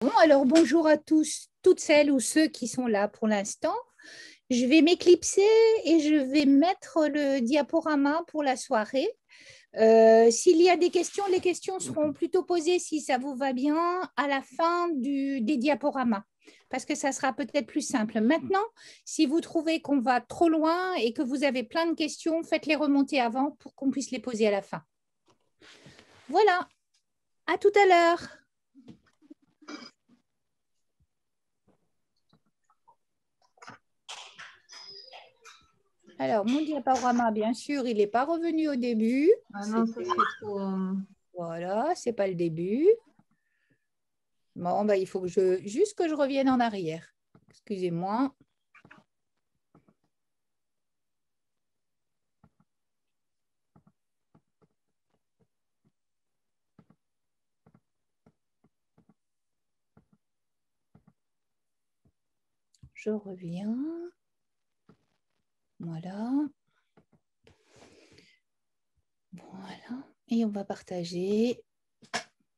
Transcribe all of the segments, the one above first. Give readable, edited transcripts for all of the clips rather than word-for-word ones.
Bon, alors bonjour à tous, toutes celles ou ceux qui sont là pour l'instant. Je vais m'éclipser et je vais mettre le diaporama pour la soirée. S'il y a des questions, les questions seront plutôt posées, si ça vous va bien, à la fin des diaporamas, parce que ça sera peut-être plus simple. Maintenant, si vous trouvez qu'on va trop loin et que vous avez plein de questions, faites-les remonter avant pour qu'on puisse les poser à la fin. Voilà, à tout à l'heure. Alors, mon diaporama, bien sûr, il n'est pas revenu au début. Ah non, ça serait trop... Voilà, ce n'est pas le début. Bon, ben, il faut que juste que je revienne en arrière. Excusez-moi. Je reviens. Voilà. Voilà. Et on va partager.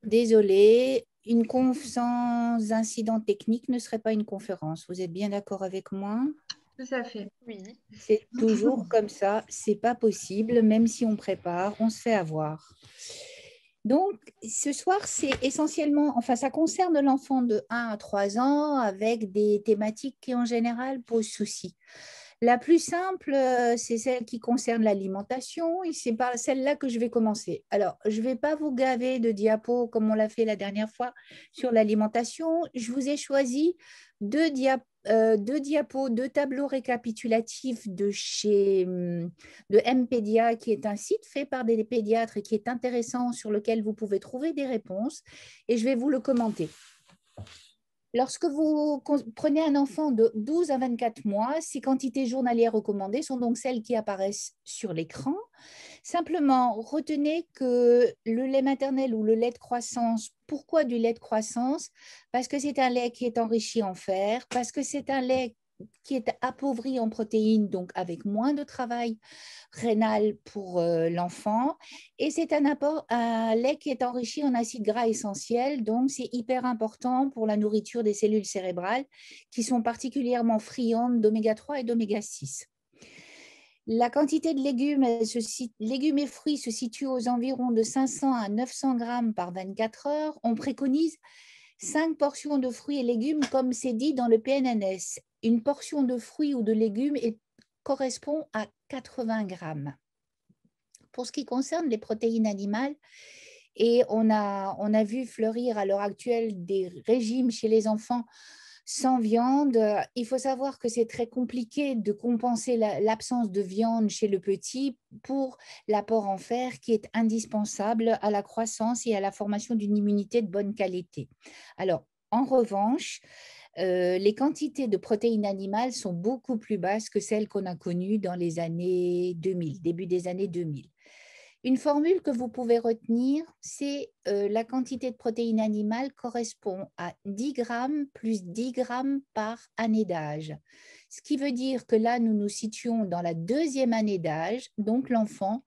Désolée, une conf sans incident technique ne serait pas une conférence. Vous êtes bien d'accord avec moi? Tout à fait, oui. C'est toujours comme ça, c'est pas possible, même si on prépare, on se fait avoir. Donc, ce soir, c'est essentiellement, enfin, ça concerne l'enfant de 1 à 3 ans avec des thématiques qui, en général, posent souci. La plus simple, c'est celle qui concerne l'alimentation et c'est par celle-là que je vais commencer. Alors, je ne vais pas vous gaver de diapos comme on l'a fait la dernière fois sur l'alimentation. Je vous ai choisi deux diapos, deux tableaux récapitulatifs de Mpédia, qui est un site fait par des pédiatres et qui est intéressant, sur lequel vous pouvez trouver des réponses. Et je vais vous le commenter. Lorsque vous prenez un enfant de 12 à 24 mois, ces quantités journalières recommandées sont donc celles qui apparaissent sur l'écran. Simplement, retenez que le lait maternel ou le lait de croissance, pourquoi du lait de croissance? Parce que c'est un lait qui est enrichi en fer, parce que c'est un lait qui est appauvri en protéines, donc avec moins de travail rénal pour l'enfant. Et c'est un lait qui est enrichi en acides gras essentiels, donc c'est hyper important pour la nourriture des cellules cérébrales qui sont particulièrement friandes d'oméga 3 et d'oméga 6. La quantité de légumes et fruits se situe aux environs de 500 à 900 grammes par 24 heures. On préconise 5 portions de fruits et légumes, comme c'est dit dans le PNNS. Une portion de fruits ou de légumes correspond à 80 grammes. Pour ce qui concerne les protéines animales, et on a vu fleurir à l'heure actuelle des régimes chez les enfants sans viande. Il faut savoir que c'est très compliqué de compenser l'absence de viande chez le petit pour l'apport en fer qui est indispensable à la croissance et à la formation d'une immunité de bonne qualité. Alors, en revanche, les quantités de protéines animales sont beaucoup plus basses que celles qu'on a connues dans les années 2000, début des années 2000. Une formule que vous pouvez retenir, c'est la quantité de protéines animales correspond à 10 grammes plus 10 grammes par année d'âge. Ce qui veut dire que là, nous nous situons dans la deuxième année d'âge, donc l'enfant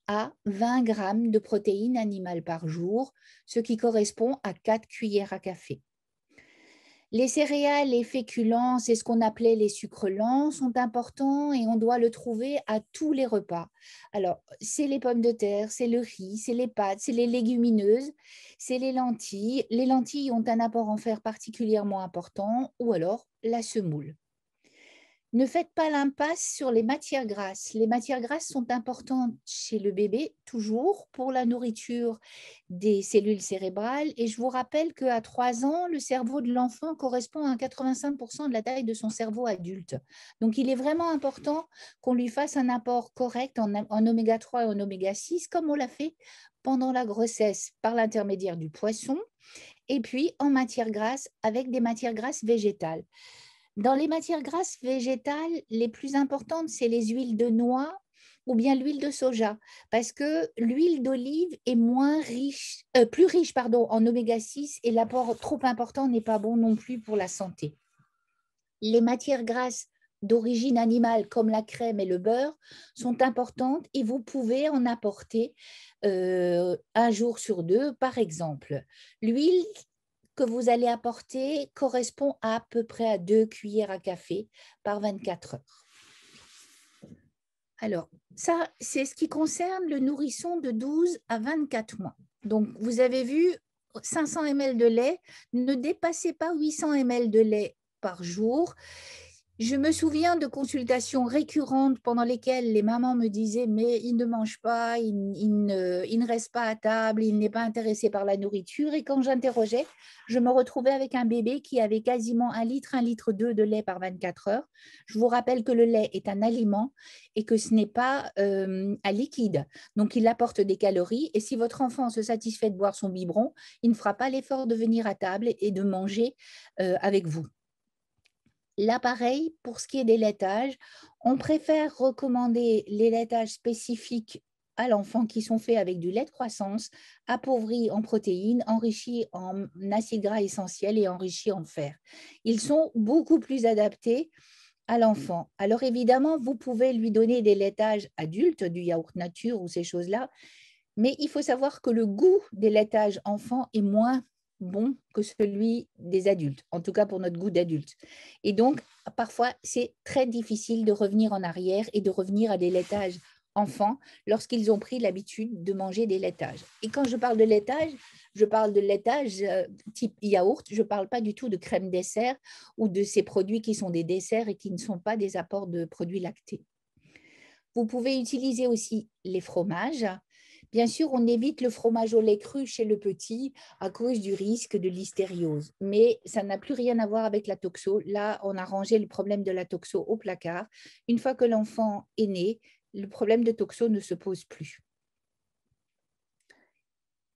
a 20 grammes de protéines animales par jour, ce qui correspond à 4 cuillères à café. Les céréales et féculents, c'est ce qu'on appelait les sucres lents, sont importants et on doit le trouver à tous les repas. Alors, c'est les pommes de terre, c'est le riz, c'est les pâtes, c'est les légumineuses, c'est les lentilles. Les lentilles ont un apport en fer particulièrement important, ou alors la semoule. Ne faites pas l'impasse sur les matières grasses. Les matières grasses sont importantes chez le bébé, toujours, pour la nourriture des cellules cérébrales. Et je vous rappelle qu'à 3 ans, le cerveau de l'enfant correspond à 85% de la taille de son cerveau adulte. Donc, il est vraiment important qu'on lui fasse un apport correct en oméga 3 et en oméga 6, comme on l'a fait pendant la grossesse par l'intermédiaire du poisson, et puis en matières grasses avec des matières grasses végétales. Dans les matières grasses végétales, les plus importantes, c'est les huiles de noix ou bien l'huile de soja, parce que l'huile d'olive est plus riche en oméga 6 et l'apport trop important n'est pas bon non plus pour la santé. Les matières grasses d'origine animale, comme la crème et le beurre, sont importantes et vous pouvez en apporter un jour sur deux, par exemple. L'huile que vous allez apporter correspond à peu près à 2 cuillères à café par 24 heures. Alors, ça, c'est ce qui concerne le nourrisson de 12 à 24 mois. Donc, vous avez vu, 500 ml de lait, ne dépassez pas 800 ml de lait par jour. Je me souviens de consultations récurrentes pendant lesquelles les mamans me disaient « mais il ne mange pas, il ne reste pas à table, il n'est pas intéressé par la nourriture ». Et quand j'interrogeais, je me retrouvais avec un bébé qui avait quasiment 1 litre 2 de lait par 24 heures. Je vous rappelle que le lait est un aliment et que ce n'est pas un liquide. Donc, il apporte des calories et si votre enfant se satisfait de boire son biberon, il ne fera pas l'effort de venir à table et de manger avec vous. Là, pareil, pour ce qui est des laitages, on préfère recommander les laitages spécifiques à l'enfant qui sont faits avec du lait de croissance, appauvri en protéines, enrichi en acides gras essentiels et enrichi en fer. Ils sont beaucoup plus adaptés à l'enfant. Alors évidemment, vous pouvez lui donner des laitages adultes, du yaourt nature ou ces choses-là, mais il faut savoir que le goût des laitages enfants est moins bon que celui des adultes, en tout cas pour notre goût d'adulte. Et donc, parfois, c'est très difficile de revenir en arrière et de revenir à des laitages enfants lorsqu'ils ont pris l'habitude de manger des laitages. Et quand je parle de laitage, je parle de laitage type yaourt, je ne parle pas du tout de crème dessert ou de ces produits qui sont des desserts et qui ne sont pas des apports de produits lactés. Vous pouvez utiliser aussi les fromages. Bien sûr, on évite le fromage au lait cru chez le petit à cause du risque de listériose, mais ça n'a plus rien à voir avec la toxo. Là, on a rangé le problème de la toxo au placard. Une fois que l'enfant est né, le problème de toxo ne se pose plus.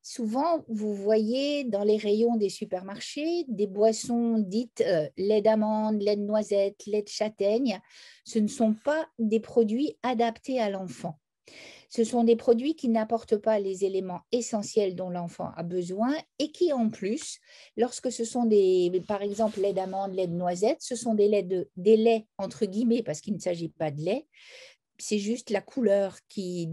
Souvent, vous voyez dans les rayons des supermarchés des boissons dites lait d'amande, lait de noisette, lait de châtaigne. Ce ne sont pas des produits adaptés à l'enfant. Ce sont des produits qui n'apportent pas les éléments essentiels dont l'enfant a besoin et qui, en plus, lorsque ce sont par exemple, lait d'amande, lait de noisette, ce sont des laits entre guillemets, parce qu'il ne s'agit pas de lait, c'est juste la couleur qui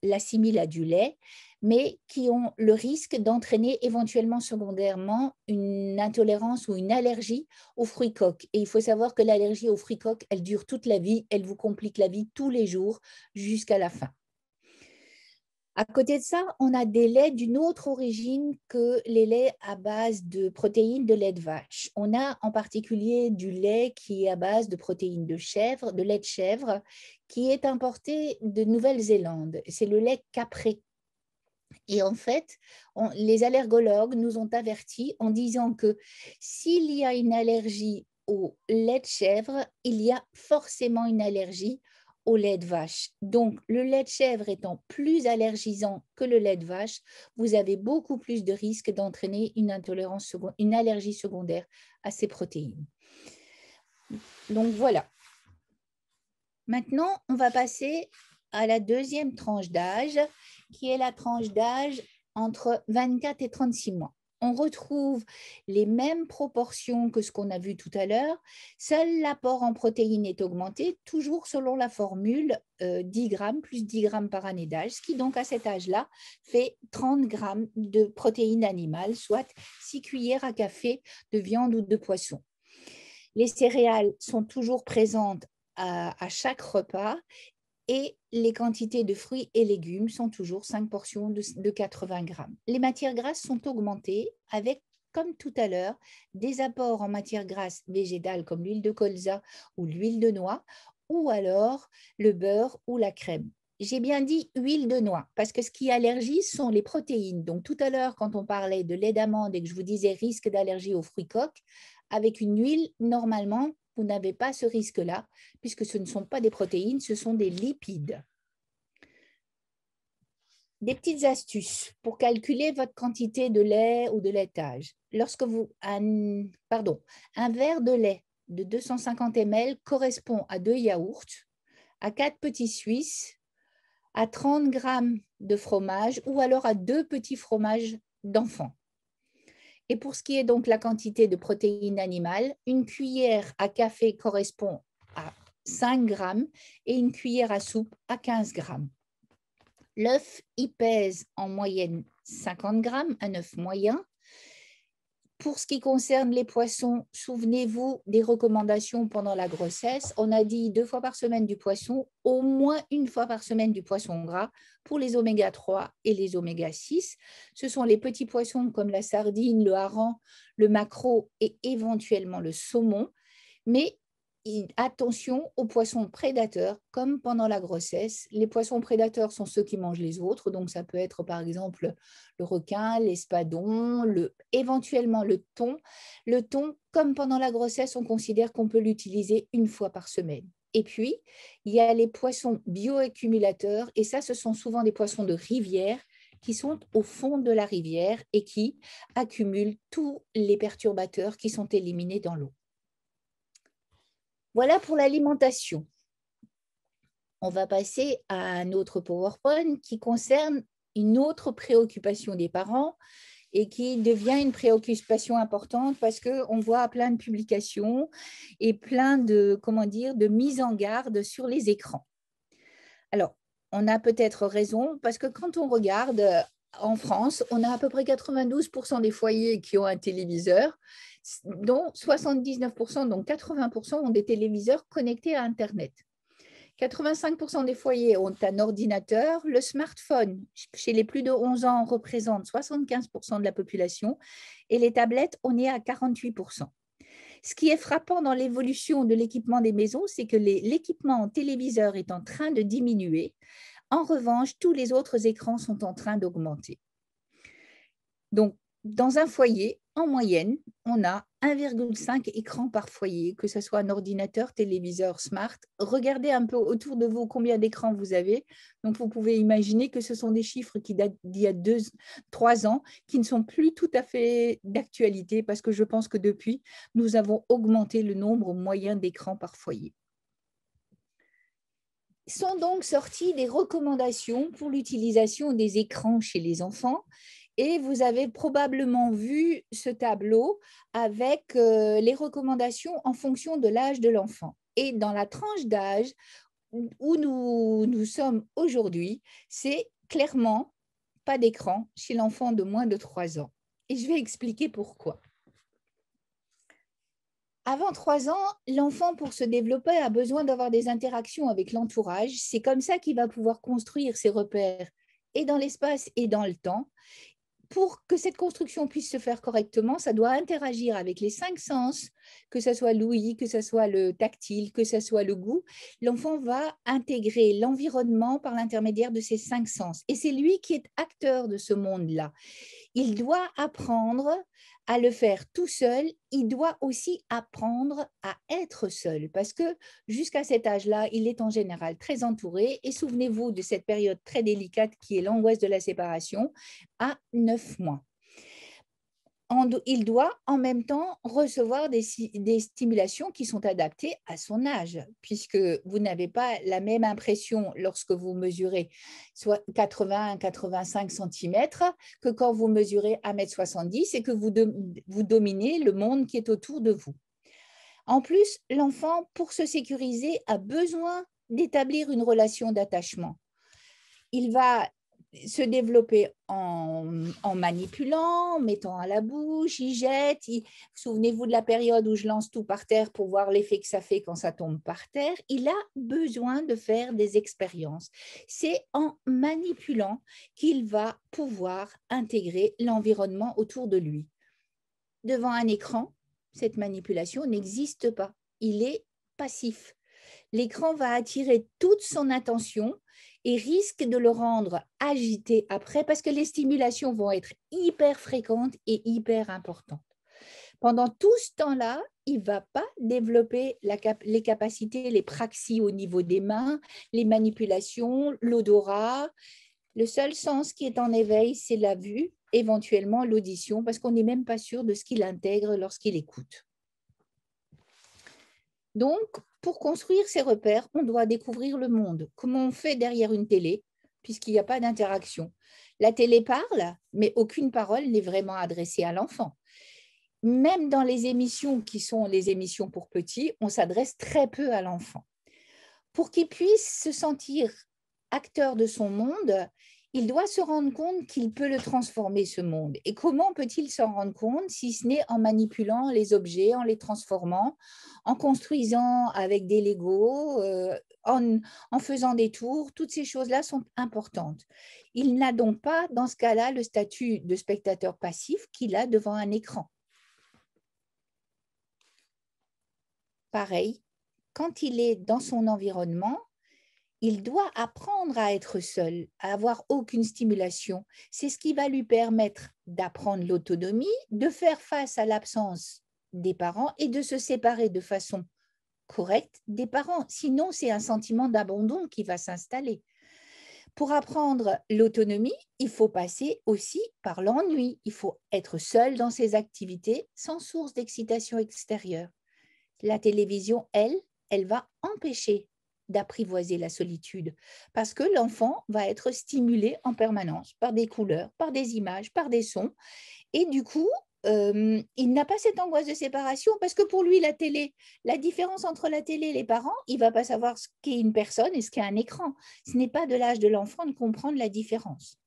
l'assimile à du lait, mais qui ont le risque d'entraîner éventuellement secondairement une intolérance ou une allergie aux fruits coques. Et il faut savoir que l'allergie aux fruits coques, elle dure toute la vie, elle vous complique la vie tous les jours jusqu'à la fin. À côté de ça, on a des laits d'une autre origine que les laits à base de protéines de lait de vache. On a en particulier du lait qui est à base de protéines de chèvre, de lait de chèvre, qui est importé de Nouvelle-Zélande. C'est le lait capré. Et en fait, les allergologues nous ont avertis en disant que s'il y a une allergie au lait de chèvre, il y a forcément une allergie au lait de vache. Donc, le lait de chèvre étant plus allergisant que le lait de vache, vous avez beaucoup plus de risques d'entraîner une allergie secondaire à ces protéines. Donc, voilà. Maintenant, on va passer à la deuxième tranche d'âge, qui est la tranche d'âge entre 24 et 36 mois. On retrouve les mêmes proportions que ce qu'on a vu tout à l'heure. Seul l'apport en protéines est augmenté, toujours selon la formule 10 grammes plus 10 grammes par année d'âge, ce qui donc à cet âge-là fait 30 grammes de protéines animales, soit 6 cuillères à café de viande ou de poisson. Les céréales sont toujours présentes à chaque repas et les quantités de fruits et légumes sont toujours 5 portions de 80 grammes. Les matières grasses sont augmentées avec, comme tout à l'heure, des apports en matières grasses végétales comme l'huile de colza ou l'huile de noix ou alors le beurre ou la crème. J'ai bien dit huile de noix parce que ce qui allergise sont les protéines. Donc tout à l'heure, quand on parlait de lait d'amande et que je vous disais risque d'allergie aux fruits coques, avec une huile, normalement, vous n'avez pas ce risque-là, puisque ce ne sont pas des protéines, ce sont des lipides. Des petites astuces pour calculer votre quantité de lait ou de laitage. Lorsque un verre de lait de 250 ml correspond à 2 yaourts, à 4 petits suisses, à 30 grammes de fromage ou alors à 2 petits fromages d'enfant. Et pour ce qui est donc la quantité de protéines animales, une cuillère à café correspond à 5 grammes et une cuillère à soupe à 15 grammes. L'œuf, il pèse en moyenne 50 grammes, un œuf moyen. Pour ce qui concerne les poissons, souvenez-vous des recommandations pendant la grossesse. On a dit 2 fois par semaine du poisson, au moins 1 fois par semaine du poisson gras pour les oméga 3 et les oméga 6. Ce sont les petits poissons comme la sardine, le hareng, le maquereau et éventuellement le saumon. Mais attention aux poissons prédateurs, comme pendant la grossesse. Les poissons prédateurs sont ceux qui mangent les autres, donc ça peut être par exemple le requin, l'espadon, éventuellement le thon. Le thon, comme pendant la grossesse, on considère qu'on peut l'utiliser 1 fois par semaine. Et puis, il y a les poissons bioaccumulateurs, et ça, ce sont souvent des poissons de rivière qui sont au fond de la rivière et qui accumulent tous les perturbateurs qui sont éliminés dans l'eau. Voilà pour l'alimentation. On va passer à un autre PowerPoint qui concerne une autre préoccupation des parents et qui devient une préoccupation importante parce qu'on voit plein de publications et plein de, de mises en garde sur les écrans. Alors, on a peut-être raison parce que quand on regarde en France, on a à peu près 92% des foyers qui ont un téléviseur, dont 79%, donc 80% ont des téléviseurs connectés à Internet. 85% des foyers ont un ordinateur. Le smartphone, chez les plus de 11 ans, représente 75% de la population et les tablettes, on est à 48%. Ce qui est frappant dans l'évolution de l'équipement des maisons, c'est que l'équipement en téléviseur est en train de diminuer. En revanche, tous les autres écrans sont en train d'augmenter. Donc, dans un foyer, en moyenne, on a 1,5 écran par foyer, que ce soit un ordinateur, téléviseur, smart. Regardez un peu autour de vous combien d'écrans vous avez. Donc, vous pouvez imaginer que ce sont des chiffres qui datent d'il y a 3 ans, qui ne sont plus tout à fait d'actualité parce que je pense que depuis, nous avons augmenté le nombre moyen d'écrans par foyer. Sont donc sorties des recommandations pour l'utilisation des écrans chez les enfants. Et vous avez probablement vu ce tableau avec les recommandations en fonction de l'âge de l'enfant. Et dans la tranche d'âge où nous sommes aujourd'hui, c'est clairement pas d'écran chez l'enfant de moins de 3 ans. Et je vais expliquer pourquoi. Avant 3 ans, l'enfant, pour se développer, a besoin d'avoir des interactions avec l'entourage. C'est comme ça qu'il va pouvoir construire ses repères et dans l'espace et dans le temps. Pour que cette construction puisse se faire correctement, ça doit interagir avec les 5 sens, que ce soit l'ouïe, que ce soit le tactile, que ce soit le goût. L'enfant va intégrer l'environnement par l'intermédiaire de ces 5 sens. Et c'est lui qui est acteur de ce monde-là. Il doit apprendre à le faire tout seul. Il doit aussi apprendre à être seul parce que jusqu'à cet âge-là, il est en général très entouré. Et souvenez-vous de cette période très délicate qui est l'angoisse de la séparation à 9 mois. Il doit en même temps recevoir des stimulations qui sont adaptées à son âge, puisque vous n'avez pas la même impression lorsque vous mesurez soit 80-85 cm que quand vous mesurez 1,70 m et que vous dominez le monde qui est autour de vous. En plus, l'enfant, pour se sécuriser, a besoin d'établir une relation d'attachement. Il va se développer en manipulant, en mettant à la bouche, il jette. Souvenez-vous de la période où je lance tout par terre pour voir l'effet que ça fait quand ça tombe par terre. Il a besoin de faire des expériences. C'est en manipulant qu'il va pouvoir intégrer l'environnement autour de lui. Devant un écran, cette manipulation n'existe pas. Il est passif. L'écran va attirer toute son attention et risque de le rendre agité après parce que les stimulations vont être hyper fréquentes et hyper importantes. Pendant tout ce temps-là, il ne va pas développer les capacités, les praxies au niveau des mains, les manipulations, l'odorat. Le seul sens qui est en éveil, c'est la vue, éventuellement l'audition, parce qu'on n'est même pas sûr de ce qu'il intègre lorsqu'il écoute. Donc, pour construire ces repères, on doit découvrir le monde. Comment on fait derrière une télé, puisqu'il n'y a pas d'interaction. La télé parle, mais aucune parole n'est vraiment adressée à l'enfant. Même dans les émissions qui sont les émissions pour petits, on s'adresse très peu à l'enfant. Pour qu'il puisse se sentir acteur de son monde, il doit se rendre compte qu'il peut le transformer, ce monde. Et comment peut-il s'en rendre compte si ce n'est en manipulant les objets, en les transformant, en construisant avec des Legos, en faisant des tours. Toutes ces choses-là sont importantes. Il n'a donc pas, dans ce cas-là, le statut de spectateur passif qu'il a devant un écran. Pareil, quand il est dans son environnement, il doit apprendre à être seul, à avoir aucune stimulation. C'est ce qui va lui permettre d'apprendre l'autonomie, de faire face à l'absence des parents et de se séparer de façon correcte des parents. Sinon, c'est un sentiment d'abandon qui va s'installer. Pour apprendre l'autonomie, il faut passer aussi par l'ennui. Il faut être seul dans ses activités sans source d'excitation extérieure. La télévision, elle va empêcher d'apprivoiser la solitude parce que l'enfant va être stimulé en permanence par des couleurs, par des images, par des sons. Et du coup, il n'a pas cette angoisse de séparation parce que pour lui, la télé, la différence entre la télé et les parents, il ne va pas savoir ce qu'est une personne et ce qu'est un écran. Ce n'est pas de l'âge de l'enfant de comprendre la différence.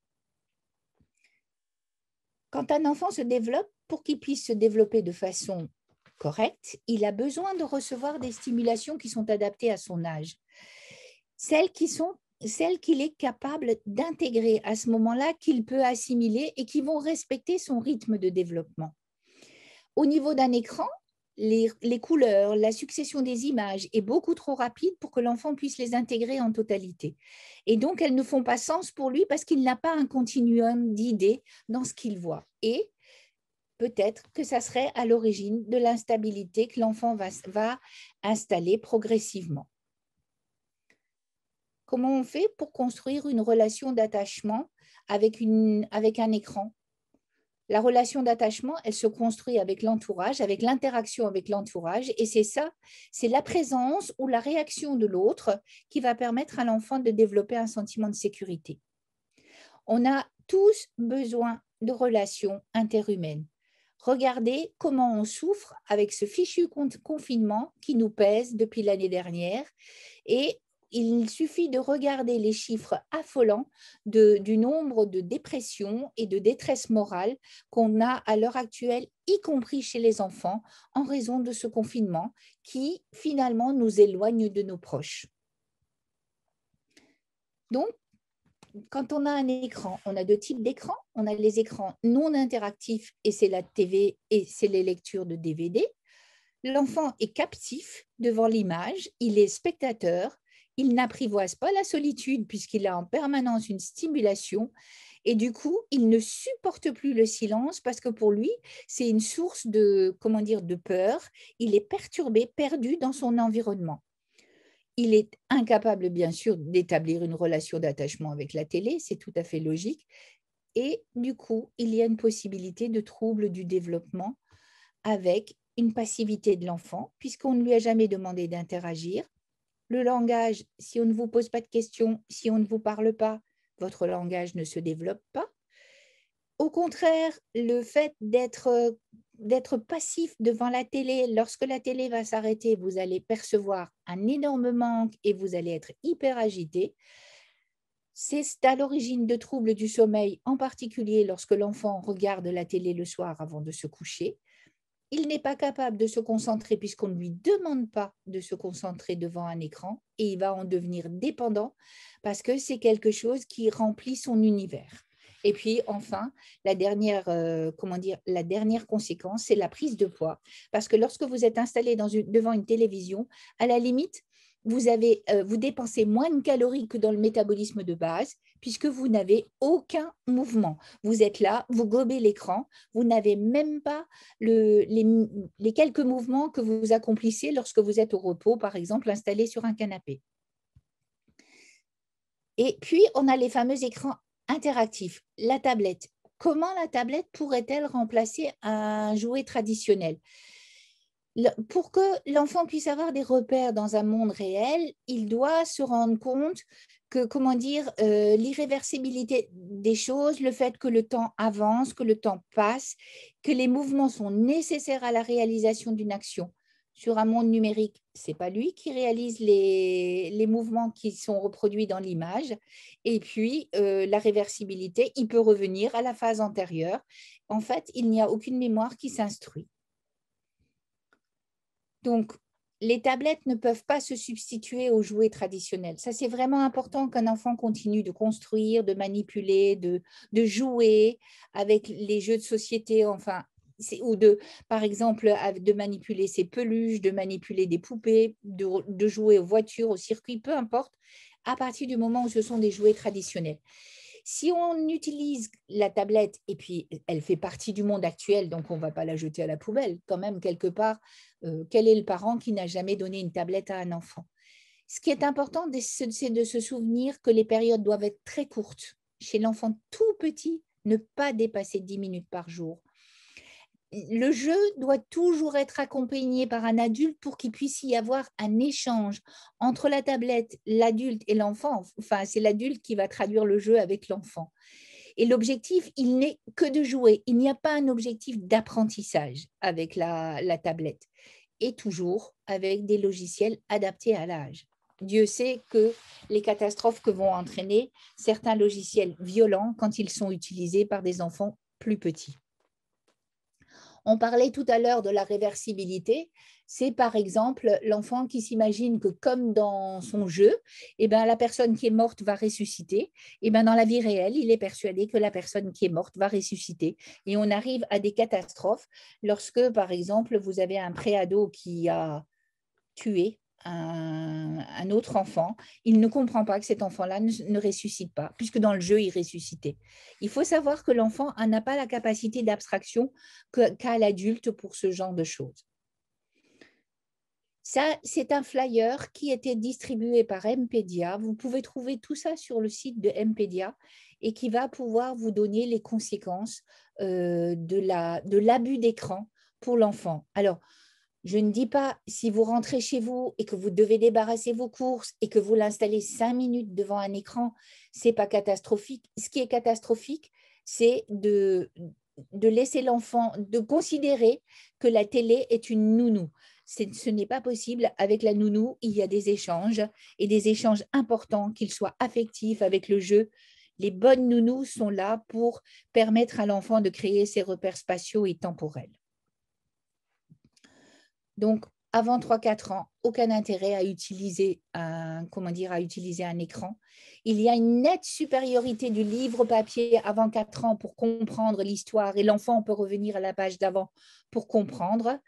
Quand un enfant se développe, pour qu'il puisse se développer de façon correcte, il a besoin de recevoir des stimulations qui sont adaptées à son âge. Celles qu'il est capable d'intégrer à ce moment-là, qu'il peut assimiler et qui vont respecter son rythme de développement. Au niveau d'un écran, les couleurs, la succession des images est beaucoup trop rapide pour que l'enfant puisse les intégrer en totalité. Et donc, elles ne font pas sens pour lui parce qu'il n'a pas un continuum d'idées dans ce qu'il voit. Et peut-être que ça serait à l'origine de l'instabilité que l'enfant va installer progressivement. Comment on fait pour construire une relation d'attachement avec un écran? La relation d'attachement, elle se construit avec l'entourage, avec l'interaction avec l'entourage, et c'est ça, c'est la présence ou la réaction de l'autre qui va permettre à l'enfant de développer un sentiment de sécurité. On a tous besoin de relations interhumaines. Regardez comment on souffre avec ce fichu confinement qui nous pèse depuis l'année dernière, et il suffit de regarder les chiffres affolants du nombre de dépressions et de détresse morale qu'on a à l'heure actuelle, y compris chez les enfants, en raison de ce confinement qui finalement nous éloigne de nos proches. Donc, quand on a un écran, on a deux types d'écrans. On a les écrans non interactifs et c'est la TV et c'est les lectures de DVD. L'enfant est captif devant l'image, il est spectateur, il n'apprivoise pas la solitude puisqu'il a en permanence une stimulation et du coup, il ne supporte plus le silence parce que pour lui, c'est une source de peur. Il est perturbé, perdu dans son environnement. Il est incapable, bien sûr, d'établir une relation d'attachement avec la télé, c'est tout à fait logique. Et du coup, il y a une possibilité de trouble du développement avec une passivité de l'enfant, puisqu'on ne lui a jamais demandé d'interagir. Le langage, si on ne vous pose pas de questions, si on ne vous parle pas, votre langage ne se développe pas. Au contraire, le fait d'être passif devant la télé, lorsque la télé va s'arrêter, vous allez percevoir un énorme manque et vous allez être hyper agité. C'est à l'origine de troubles du sommeil, en particulier lorsque l'enfant regarde la télé le soir avant de se coucher. Il n'est pas capable de se concentrer puisqu'on ne lui demande pas de se concentrer devant un écran et il va en devenir dépendant parce que c'est quelque chose qui remplit son univers. Et puis enfin, la dernière conséquence, c'est la prise de poids. Parce que lorsque vous êtes installé devant une télévision, à la limite, vous dépensez moins de calories que dans le métabolisme de base, puisque vous n'avez aucun mouvement. Vous êtes là, vous gobez l'écran, vous n'avez même pas les quelques mouvements que vous accomplissez lorsque vous êtes au repos, par exemple, installé sur un canapé. Et puis, on a les fameux écrans interactifs, la tablette. Comment la tablette pourrait-elle remplacer un jouet traditionnel ? Pour que l'enfant puisse avoir des repères dans un monde réel, il doit se rendre compte que, l'irréversibilité des choses, le fait que le temps avance, que le temps passe, que les mouvements sont nécessaires à la réalisation d'une action. sur un monde numérique, ce n'est pas lui qui réalise les mouvements qui sont reproduits dans l'image. Et puis, la réversibilité, il peut revenir à la phase antérieure. En fait, il n'y a aucune mémoire qui s'instruit. Donc, les tablettes ne peuvent pas se substituer aux jouets traditionnels. Ça, c'est vraiment important qu'un enfant continue de construire, de manipuler, de jouer avec les jeux de société, enfin, ou par exemple, de manipuler ses peluches, de manipuler des poupées, de jouer aux voitures, aux circuits, peu importe, à partir du moment où ce sont des jouets traditionnels. Si on utilise la tablette, et puis elle fait partie du monde actuel, donc on ne va pas la jeter à la poubelle, quand même, quelque part, quel est le parent qui n'a jamais donné une tablette à un enfant? Ce qui est important, c'est de se souvenir que les périodes doivent être très courtes. Chez l'enfant tout petit, ne pas dépasser 10 minutes par jour. Le jeu doit toujours être accompagné par un adulte pour qu'il puisse y avoir un échange entre la tablette, l'adulte et l'enfant. Enfin, c'est l'adulte qui va traduire le jeu avec l'enfant. Et l'objectif, il n'est que de jouer. Il n'y a pas un objectif d'apprentissage avec la tablette. Et toujours avec des logiciels adaptés à l'âge. Dieu sait que les catastrophes que vont entraîner certains logiciels violents quand ils sont utilisés par des enfants plus petits. On parlait tout à l'heure de la réversibilité. C'est par exemple l'enfant qui s'imagine que comme dans son jeu, eh ben, la personne qui est morte va ressusciter. Eh ben, dans la vie réelle, il est persuadé que la personne qui est morte va ressusciter. Et on arrive à des catastrophes lorsque, par exemple, vous avez un préado qui a tué un autre enfant, il ne comprend pas que cet enfant-là ne ressuscite pas, puisque dans le jeu, il ressuscitait. Il faut savoir que l'enfant n'a pas la capacité d'abstraction qu'a l'adulte pour ce genre de choses. Ça, c'est un flyer qui était distribué par Mpedia. Vous pouvez trouver tout ça sur le site de Mpedia et qui va pouvoir vous donner les conséquences de l'abus d'écran pour l'enfant. Alors, je ne dis pas, si vous rentrez chez vous et que vous devez débarrasser vos courses et que vous l'installez 5 minutes devant un écran, ce n'est pas catastrophique. Ce qui est catastrophique, c'est de laisser l'enfant, de considérer que la télé est une nounou. Ce n'est pas possible. Avec la nounou, il y a des échanges et des échanges importants, qu'ils soient affectifs avec le jeu. Les bonnes nounous sont là pour permettre à l'enfant de créer ses repères spatiaux et temporels. Donc, avant 3-4 ans, aucun intérêt à utiliser un écran. Il y a une nette supériorité du livre papier avant 4 ans pour comprendre l'histoire et l'enfant peut revenir à la page d'avant pour comprendre.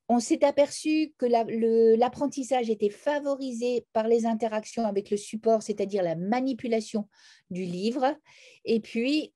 On s'est aperçu que l'apprentissage était favorisé par les interactions avec le support, c'est-à-dire la manipulation du livre. Et puis,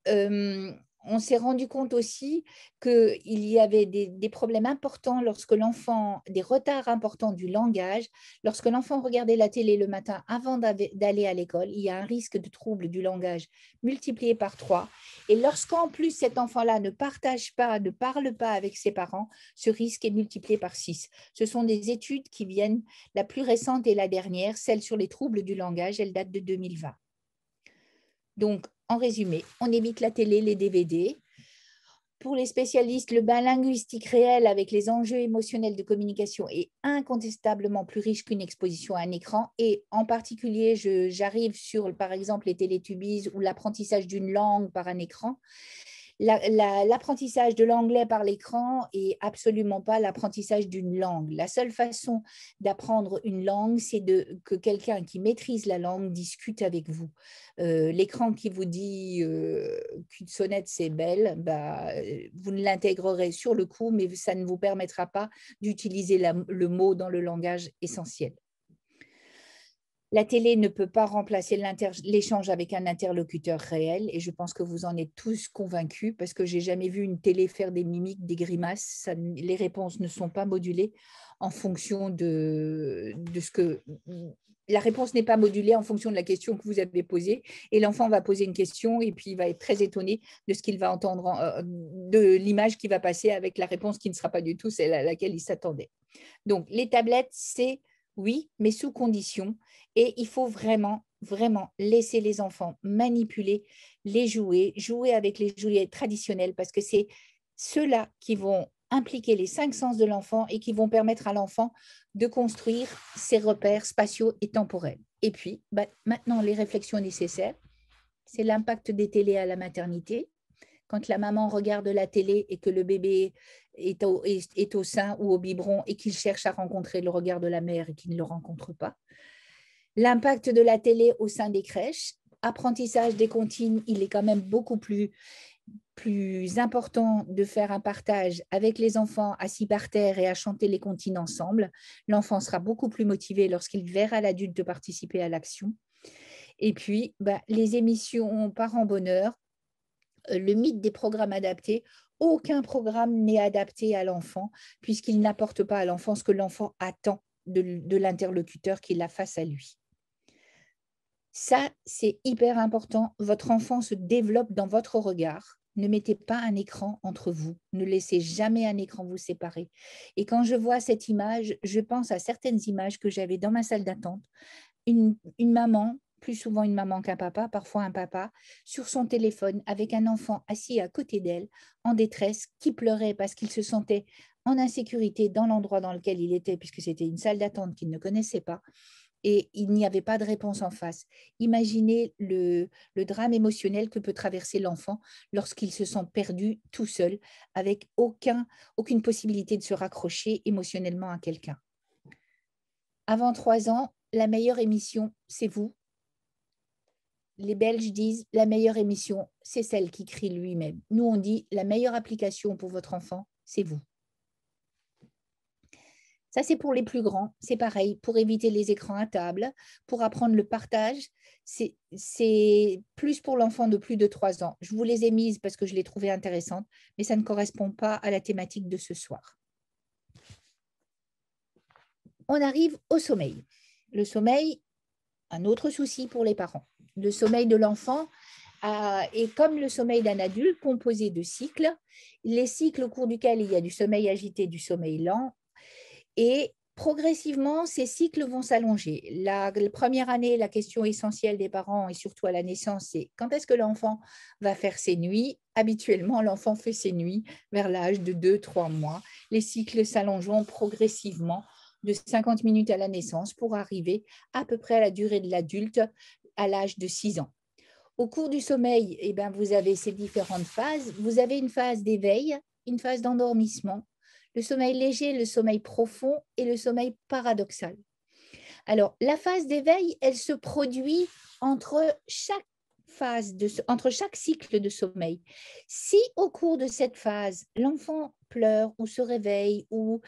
on s'est rendu compte aussi qu'il y avait des problèmes importants lorsque l'enfant, des retards importants du langage. Lorsque l'enfant regardait la télé le matin avant d'aller à l'école, il y a un risque de trouble du langage multiplié par 3. Et lorsqu'en plus cet enfant-là ne partage pas, ne parle pas avec ses parents, ce risque est multiplié par 6. Ce sont des études qui viennent, la plus récente et la dernière, celle sur les troubles du langage, elle date de 2020. Donc, en résumé, on évite la télé, les DVD. Pour les spécialistes, le bain linguistique réel avec les enjeux émotionnels de communication est incontestablement plus riche qu'une exposition à un écran. Et en particulier, j'arrive sur, par exemple, les Télétubbies ou l'apprentissage d'une langue par un écran. L'apprentissage de l'anglais par l'écran est absolument pas l'apprentissage d'une langue. La seule façon d'apprendre une langue, c'est que quelqu'un qui maîtrise la langue discute avec vous. L'écran qui vous dit qu'une sonnette c'est belle, vous ne l'intégrerez sur le coup, mais ça ne vous permettra pas d'utiliser le mot dans le langage essentiel. La télé ne peut pas remplacer l'échange avec un interlocuteur réel et je pense que vous en êtes tous convaincus parce que j'ai jamais vu une télé faire des mimiques, des grimaces. Les réponses ne sont pas modulées en fonction de ce que… La réponse n'est pas modulée en fonction de la question que vous avez posée et l'enfant va poser une question et puis il va être très étonné de ce qu'il va entendre, de l'image qui va passer avec la réponse qui ne sera pas du tout celle à laquelle il s'attendait. Donc, les tablettes, c'est… Oui, mais sous condition. Et il faut vraiment, vraiment laisser les enfants manipuler les jouets, jouer avec les jouets traditionnels parce que c'est ceux-là qui vont impliquer les 5 sens de l'enfant et qui vont permettre à l'enfant de construire ses repères spatiaux et temporels. Et puis, maintenant, les réflexions nécessaires, c'est l'impact des télés à la maternité. Quand la maman regarde la télé et que le bébé est au sein ou au biberon et qu'il cherche à rencontrer le regard de la mère et qu'il ne le rencontre pas. L'impact de la télé au sein des crèches, apprentissage des comptines, il est quand même beaucoup plus important de faire un partage avec les enfants assis par terre et à chanter les comptines ensemble. L'enfant sera beaucoup plus motivé lorsqu'il verra l'adulte participer à l'action. Et puis, les émissions Parents Bonheur, le mythe des programmes adaptés, aucun programme n'est adapté à l'enfant puisqu'il n'apporte pas à l'enfant ce que l'enfant attend de l'interlocuteur qui l'a face à lui. Ça, c'est hyper important. Votre enfant se développe dans votre regard. Ne mettez pas un écran entre vous. Ne laissez jamais un écran vous séparer. Et quand je vois cette image, je pense à certaines images que j'avais dans ma salle d'attente. Une maman, plus souvent une maman qu'un papa, parfois un papa, sur son téléphone avec un enfant assis à côté d'elle, en détresse, qui pleurait parce qu'il se sentait en insécurité dans l'endroit dans lequel il était, puisque c'était une salle d'attente qu'il ne connaissait pas. Et il n'y avait pas de réponse en face. Imaginez le drame émotionnel que peut traverser l'enfant lorsqu'il se sent perdu tout seul, avec aucune possibilité de se raccrocher émotionnellement à quelqu'un. Avant 3 ans, la meilleure émission, c'est vous. Les Belges disent la meilleure émission, c'est celle qui crie lui-même. Nous, on dit la meilleure application pour votre enfant, c'est vous. Ça, c'est pour les plus grands. C'est pareil, pour éviter les écrans à table, pour apprendre le partage. C'est plus pour l'enfant de plus de 3 ans. Je vous les ai mises parce que je les trouvais intéressantes, mais ça ne correspond pas à la thématique de ce soir. On arrive au sommeil. Le sommeil, un autre souci pour les parents. Le sommeil de l'enfant est comme le sommeil d'un adulte, composé de cycles. Les cycles au cours duquel il y a du sommeil agité, du sommeil lent. Et progressivement, ces cycles vont s'allonger. La première année, la question essentielle des parents, et surtout à la naissance, c'est quand est-ce que l'enfant va faire ses nuits? Habituellement, l'enfant fait ses nuits vers l'âge de 2-3 mois. Les cycles s'allongeront progressivement de 50 minutes à la naissance pour arriver à peu près à la durée de l'adulte à l'âge de 6 ans. Au cours du sommeil, vous avez ces différentes phases. Vous avez une phase d'éveil, une phase d'endormissement, le sommeil léger, le sommeil profond et le sommeil paradoxal. Alors, la phase d'éveil, elle se produit entre chaque cycle de sommeil. Si au cours de cette phase, l'enfant pleure ou se réveille ou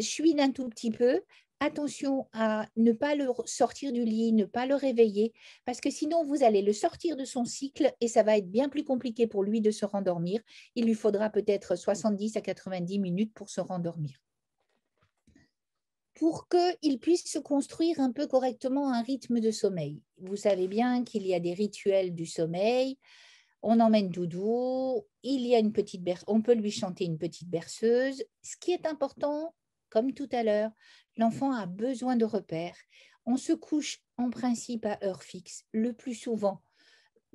chouine un tout petit peu, attention à ne pas le sortir du lit, ne pas le réveiller, parce que sinon vous allez le sortir de son cycle et ça va être bien plus compliqué pour lui de se rendormir. Il lui faudra peut-être 70 à 90 minutes pour se rendormir. Pour qu'il puisse se construire un peu correctement un rythme de sommeil. Vous savez bien qu'il y a des rituels du sommeil. On emmène doudou, il y a on peut lui chanter une petite berceuse. Ce qui est important, comme tout à l'heure, l'enfant a besoin de repères. On se couche en principe à heure fixe, le plus souvent.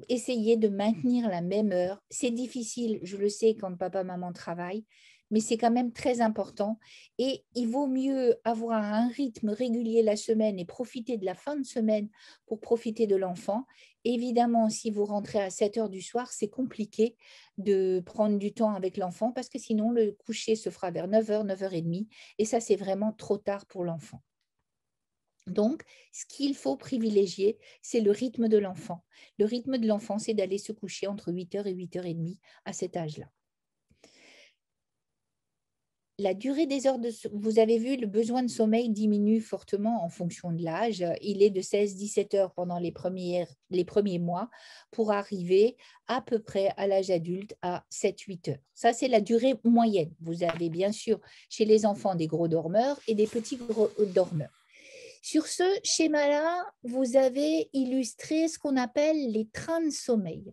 Essayez de maintenir la même heure. C'est difficile, je le sais, quand papa, maman travaillent, mais c'est quand même très important. Et il vaut mieux avoir un rythme régulier la semaine et profiter de la fin de semaine pour profiter de l'enfant. Évidemment, si vous rentrez à 7 heures du soir, c'est compliqué de prendre du temps avec l'enfant parce que sinon, le coucher se fera vers 9 heures, 9h30. Et ça, c'est vraiment trop tard pour l'enfant. Donc, ce qu'il faut privilégier, c'est le rythme de l'enfant. Le rythme de l'enfant, c'est d'aller se coucher entre 8h et 8h30 à cet âge-là. La durée des heures vous avez vu, le besoin de sommeil diminue fortement en fonction de l'âge. Il est de 16-17 heures pendant les premiers mois pour arriver à peu près à l'âge adulte à 7-8 heures. Ça, c'est la durée moyenne. Vous avez bien sûr chez les enfants des gros dormeurs et des petits gros dormeurs. Sur ce schéma-là, vous avez illustré ce qu'on appelle les trains de sommeil.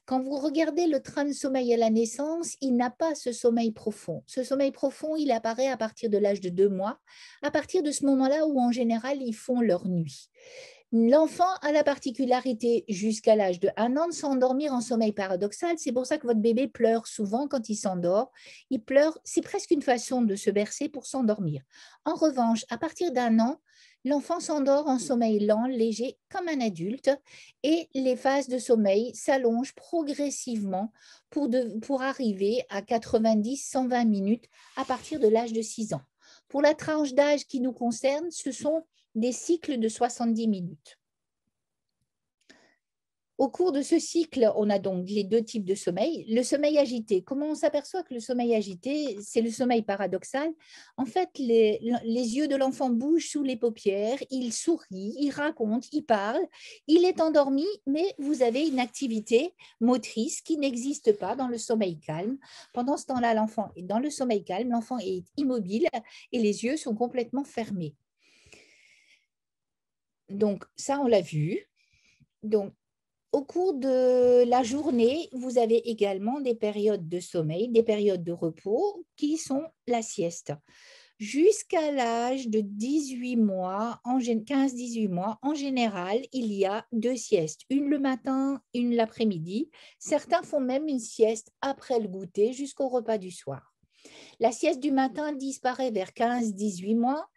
Quand vous regardez le train de sommeil à la naissance, il n'a pas ce sommeil profond. Ce sommeil profond, il apparaît à partir de l'âge de 2 mois, à partir de ce moment-là où, en général, ils font leur nuit. L'enfant a la particularité jusqu'à l'âge de 1 an de s'endormir en sommeil paradoxal. C'est pour ça que votre bébé pleure souvent quand il s'endort. Il pleure, c'est presque une façon de se bercer pour s'endormir. En revanche, à partir d'1 an, l'enfant s'endort en sommeil lent, léger, comme un adulte, et les phases de sommeil s'allongent progressivement pour arriver à 90-120 minutes à partir de l'âge de 6 ans. Pour la tranche d'âge qui nous concerne, ce sont des cycles de 70 minutes. Au cours de ce cycle, on a donc les 2 types de sommeil. Le sommeil agité, comment on s'aperçoit que le sommeil agité, c'est le sommeil paradoxal? En fait, les yeux de l'enfant bougent sous les paupières, il sourit, il raconte, il parle, il est endormi, mais vous avez une activité motrice qui n'existe pas dans le sommeil calme. Pendant ce temps-là, l'enfant est dans le sommeil calme, l'enfant est immobile et les yeux sont complètement fermés. Donc, ça, on l'a vu. Donc, au cours de la journée, vous avez également des périodes de sommeil, des périodes de repos qui sont la sieste. Jusqu'à l'âge de 18 mois, 15-18 mois, en général, il y a 2 siestes, une le matin, une l'après-midi. Certains font même une sieste après le goûter jusqu'au repas du soir. La sieste du matin disparaît vers 15-18 mois.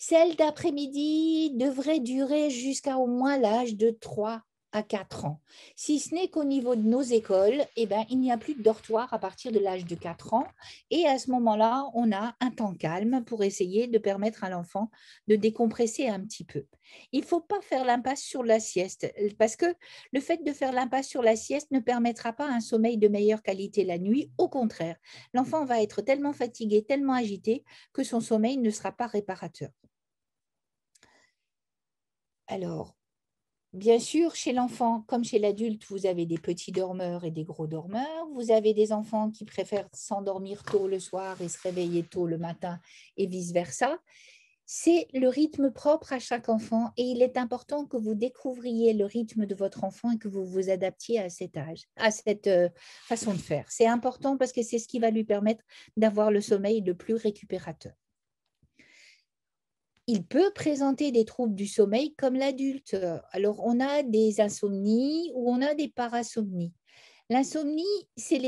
Celle d'après-midi devrait durer jusqu'à au moins l'âge de 3 à 4 ans. Si ce n'est qu'au niveau de nos écoles, il n'y a plus de dortoir à partir de l'âge de 4 ans. Et à ce moment-là, on a un temps calme pour essayer de permettre à l'enfant de décompresser un petit peu. Il ne faut pas faire l'impasse sur la sieste, parce que le fait de faire l'impasse sur la sieste ne permettra pas un sommeil de meilleure qualité la nuit. Au contraire, l'enfant va être tellement fatigué, tellement agité, que son sommeil ne sera pas réparateur. Alors, bien sûr, chez l'enfant comme chez l'adulte, vous avez des petits dormeurs et des gros dormeurs. Vous avez des enfants qui préfèrent s'endormir tôt le soir et se réveiller tôt le matin et vice-versa. C'est le rythme propre à chaque enfant et il est important que vous découvriez le rythme de votre enfant et que vous vous adaptiez à cet âge, à cette façon de faire. C'est important parce que c'est ce qui va lui permettre d'avoir le sommeil le plus récupérateur. Il peut présenter des troubles du sommeil comme l'adulte. Alors, on a des insomnies ou on a des parasomnies. L'insomnie, c'est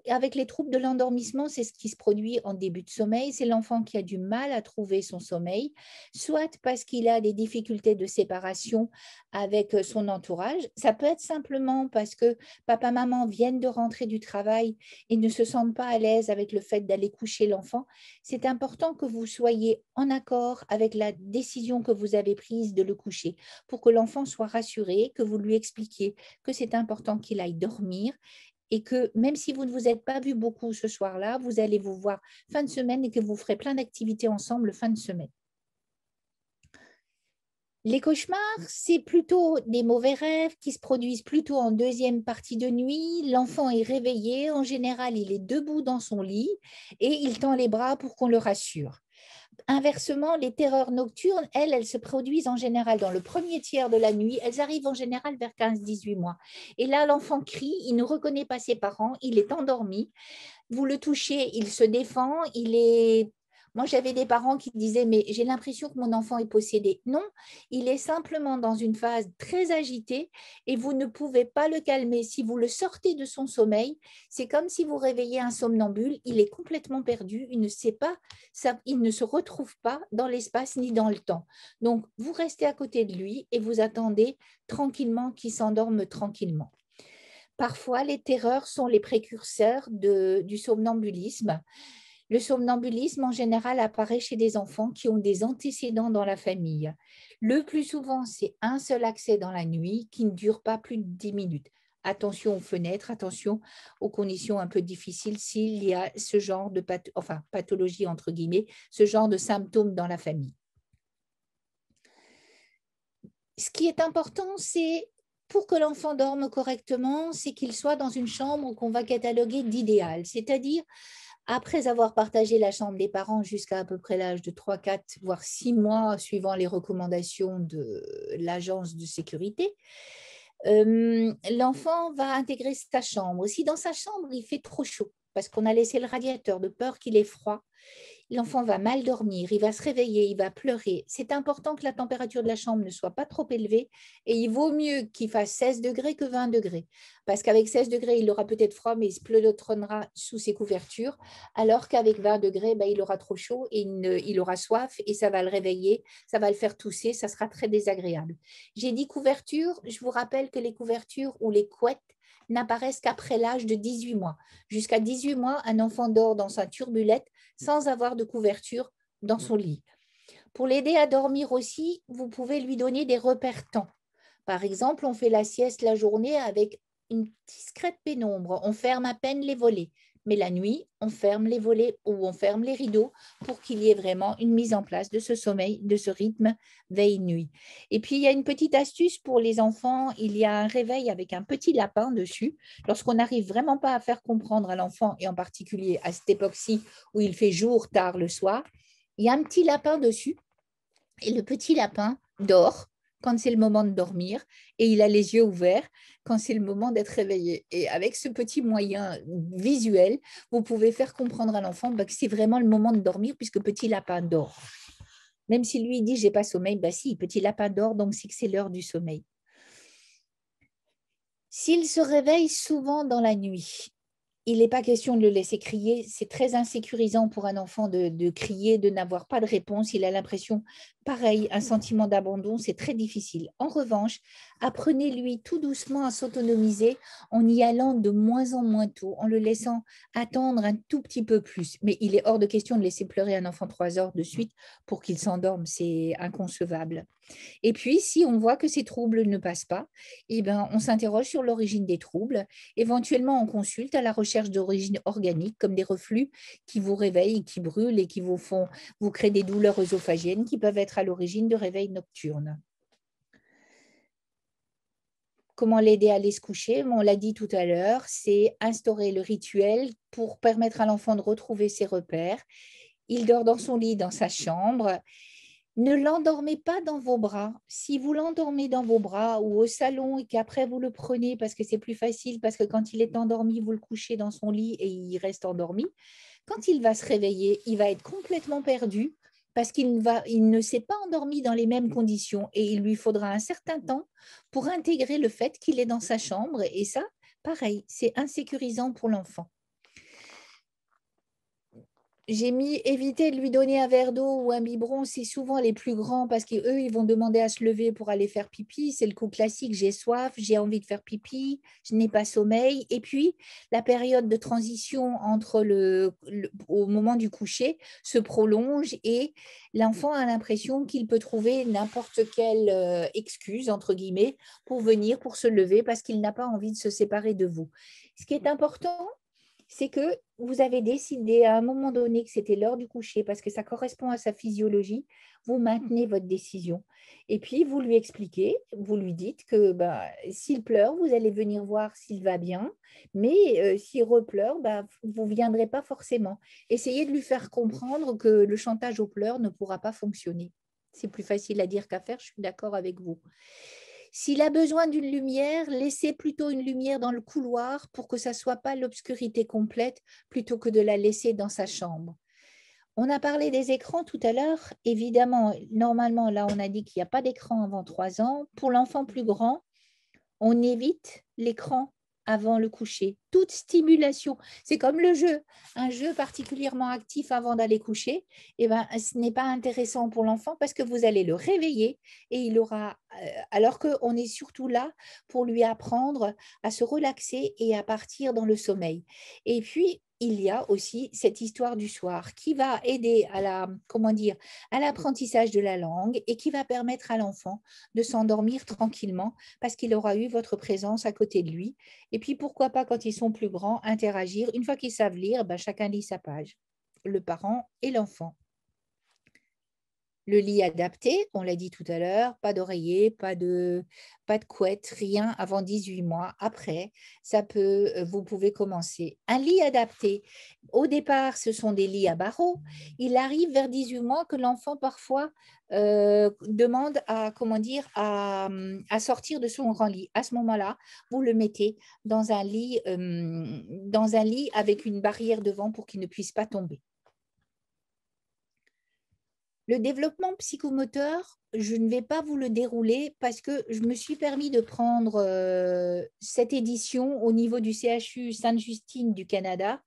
avec les troubles de l'endormissement, c'est ce qui se produit en début de sommeil. C'est l'enfant qui a du mal à trouver son sommeil, soit parce qu'il a des difficultés de séparation avec son entourage. Ça peut être simplement parce que papa, maman viennent de rentrer du travail et ne se sentent pas à l'aise avec le fait d'aller coucher l'enfant. C'est important que vous soyez en accord avec la décision que vous avez prise de le coucher pour que l'enfant soit rassuré, que vous lui expliquiez que c'est important qu'il aille dormir et que même si vous ne vous êtes pas vu beaucoup ce soir-là, vous allez vous voir fin de semaine et que vous ferez plein d'activités ensemble fin de semaine. Les cauchemars, c'est plutôt des mauvais rêves qui se produisent plutôt en deuxième partie de nuit. L'enfant est réveillé, en général, il est debout dans son lit et il tend les bras pour qu'on le rassure. Inversement, les terreurs nocturnes, elles se produisent en général dans le premier tiers de la nuit. Elles arrivent en général vers 15-18 mois. Et là, l'enfant crie, il ne reconnaît pas ses parents, il est endormi. Vous le touchez, il se défend, Moi, j'avais des parents qui disaient, mais j'ai l'impression que mon enfant est possédé. Non, il est simplement dans une phase très agitée et vous ne pouvez pas le calmer. Si vous le sortez de son sommeil, c'est comme si vous réveillez un somnambule, il est complètement perdu, il ne sait pas, il ne se retrouve pas dans l'espace ni dans le temps. Donc, vous restez à côté de lui et vous attendez tranquillement qu'il s'endorme tranquillement. Parfois, les terreurs sont les précurseurs du somnambulisme. Le somnambulisme, en général, apparaît chez des enfants qui ont des antécédents dans la famille. Le plus souvent, c'est un seul accès dans la nuit qui ne dure pas plus de 10 minutes. Attention aux fenêtres, attention aux conditions un peu difficiles s'il y a ce genre de pathologie, entre guillemets, ce genre de symptômes dans la famille. Ce qui est important, c'est pour que l'enfant dorme correctement, c'est qu'il soit dans une chambre qu'on va cataloguer d'idéal, c'est-à-dire après avoir partagé la chambre des parents jusqu'à peu près l'âge de 3, 4, voire 6 mois, suivant les recommandations de l'agence de sécurité, l'enfant va intégrer sa chambre. Si dans sa chambre, il fait trop chaud, parce qu'on a laissé le radiateur de peur qu'il ait froid, l'enfant va mal dormir, il va se réveiller, il va pleurer. C'est important que la température de la chambre ne soit pas trop élevée et il vaut mieux qu'il fasse 16 degrés que 20 degrés. Parce qu'avec 16 degrés, il aura peut-être froid, mais il se pleutronnera sous ses couvertures, alors qu'avec 20 degrés, il aura trop chaud et il aura soif et ça va le réveiller, ça va le faire tousser, ça sera très désagréable. J'ai dit couverture, je vous rappelle que les couvertures ou les couettes n'apparaissent qu'après l'âge de 18 mois. Jusqu'à 18 mois, un enfant dort dans sa turbulette sans avoir de couverture dans son lit. Pour l'aider à dormir aussi, vous pouvez lui donner des repères temps. Par exemple, on fait la sieste la journée avec une discrète pénombre. On ferme à peine les volets. Mais la nuit, on ferme les volets ou on ferme les rideaux pour qu'il y ait vraiment une mise en place de ce sommeil, de ce rythme veille-nuit. Et puis, il y a une petite astuce pour les enfants. Il y a un réveil avec un petit lapin dessus. Lorsqu'on n'arrive vraiment pas à faire comprendre à l'enfant, et en particulier à cette époque-ci où il fait jour tard le soir, il y a un petit lapin dessus et le petit lapin dort quand c'est le moment de dormir et il a les yeux ouverts quand c'est le moment d'être réveillé. Et avec ce petit moyen visuel, vous pouvez faire comprendre à l'enfant que c'est vraiment le moment de dormir puisque petit lapin dort. Même si lui dit j'ai pas sommeil, si, petit lapin dort, donc c'est que c'est l'heure du sommeil. S'il se réveille souvent dans la nuit, il n'est pas question de le laisser crier. C'est très insécurisant pour un enfant de crier, de n'avoir pas de réponse. Il a l'impression, pareil, un sentiment d'abandon, c'est très difficile. En revanche, apprenez-lui tout doucement à s'autonomiser en y allant de moins en moins tôt, en le laissant attendre un tout petit peu plus. Mais il est hors de question de laisser pleurer un enfant 3 heures de suite pour qu'il s'endorme. C'est inconcevable. Et puis, si on voit que ces troubles ne passent pas, on s'interroge sur l'origine des troubles. Éventuellement, on consulte à la recherche d'origine organique, comme des reflux qui vous réveillent, qui brûlent et qui vous créent des douleurs œsophagiennes qui peuvent être à l'origine de réveils nocturnes. Comment l'aider à aller se coucher? On l'a dit tout à l'heure, c'est instaurer le rituel pour permettre à l'enfant de retrouver ses repères. Il dort dans son lit, dans sa chambre. Ne l'endormez pas dans vos bras. Si vous l'endormez dans vos bras ou au salon et qu'après vous le prenez parce que c'est plus facile, parce que quand il est endormi, vous le couchez dans son lit et il reste endormi, quand il va se réveiller, il va être complètement perdu parce il ne s'est pas endormi dans les mêmes conditions et il lui faudra un certain temps pour intégrer le fait qu'il est dans sa chambre. Et ça, pareil, c'est insécurisant pour l'enfant. J'ai mis éviter de lui donner un verre d'eau ou un biberon, c'est souvent les plus grands parce qu'eux, ils vont demander à se lever pour aller faire pipi. C'est le coup classique, j'ai soif, j'ai envie de faire pipi, je n'ai pas sommeil. Et puis, la période de transition entre au moment du coucher se prolonge et l'enfant a l'impression qu'il peut trouver n'importe quelle excuse, entre guillemets, pour venir, pour se lever parce qu'il n'a pas envie de se séparer de vous. Ce qui est important, c'est que vous avez décidé à un moment donné que c'était l'heure du coucher parce que ça correspond à sa physiologie, vous maintenez votre décision. Et puis, vous lui expliquez, vous lui dites que s'il pleure, vous allez venir voir s'il va bien, mais s'il repleure, vous ne viendrez pas forcément. Essayez de lui faire comprendre que le chantage aux pleurs ne pourra pas fonctionner. C'est plus facile à dire qu'à faire, je suis d'accord avec vous. S'il a besoin d'une lumière, laissez plutôt une lumière dans le couloir pour que ça ne soit pas l'obscurité complète plutôt que de la laisser dans sa chambre. On a parlé des écrans tout à l'heure. Évidemment, normalement, là, on a dit qu'il n'y a pas d'écran avant 3 ans. Pour l'enfant plus grand, on évite l'écran avant le coucher. Toute stimulation, c'est comme le jeu. Un jeu particulièrement actif avant d'aller coucher, ce n'est pas intéressant pour l'enfant parce que vous allez le réveiller et il aura, alors qu'on est surtout là pour lui apprendre à se relaxer et à partir dans le sommeil. Et puis, il y a aussi cette histoire du soir qui va aider à l'apprentissage de la langue et qui va permettre à l'enfant de s'endormir tranquillement parce qu'il aura eu votre présence à côté de lui. Et puis, pourquoi pas, quand ils sont plus grands, interagir. Une fois qu'ils savent lire, chacun lit sa page, le parent et l'enfant. Le lit adapté, on l'a dit tout à l'heure, pas d'oreiller, pas de couette, rien avant 18 mois. Après, vous pouvez commencer. Un lit adapté, au départ, ce sont des lits à barreaux. Il arrive vers 18 mois que l'enfant parfois demande à sortir de son grand lit. À ce moment-là, vous le mettez dans un lit avec une barrière devant pour qu'il ne puisse pas tomber. Le développement psychomoteur, je ne vais pas vous le dérouler parce que je me suis permis de prendre cette édition au niveau du CHU Sainte-Justine du Canada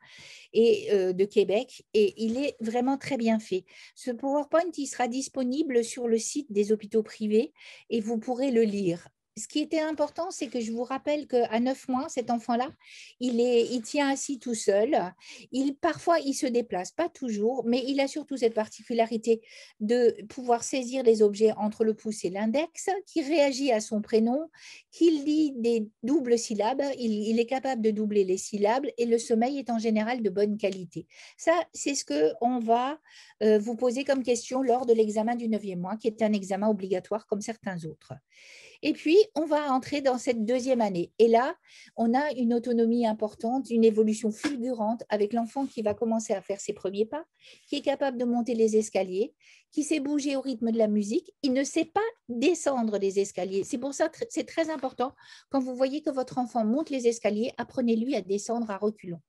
et de Québec, et il est vraiment très bien fait. Ce PowerPoint, il sera disponible sur le site des hôpitaux privés et vous pourrez le lire. Ce qui était important, c'est que je vous rappelle qu'à 9 mois, cet enfant-là, il tient assis tout seul. Parfois, il se déplace, pas toujours, mais il a surtout cette particularité de pouvoir saisir les objets entre le pouce et l'index, qui réagit à son prénom, qui lit des doubles syllabes, il est capable de doubler les syllabes et le sommeil est en général de bonne qualité. Ça, c'est ce qu'on va vous poser comme question lors de l'examen du 9e mois, qui est un examen obligatoire comme certains autres. Et puis, on va entrer dans cette deuxième année. Et là, on a une autonomie importante, une évolution fulgurante avec l'enfant qui va commencer à faire ses premiers pas, qui est capable de monter les escaliers, qui sait bouger au rythme de la musique. Il ne sait pas descendre les escaliers. C'est pour ça que c'est très important. Quand vous voyez que votre enfant monte les escaliers, apprenez-lui à descendre à reculons.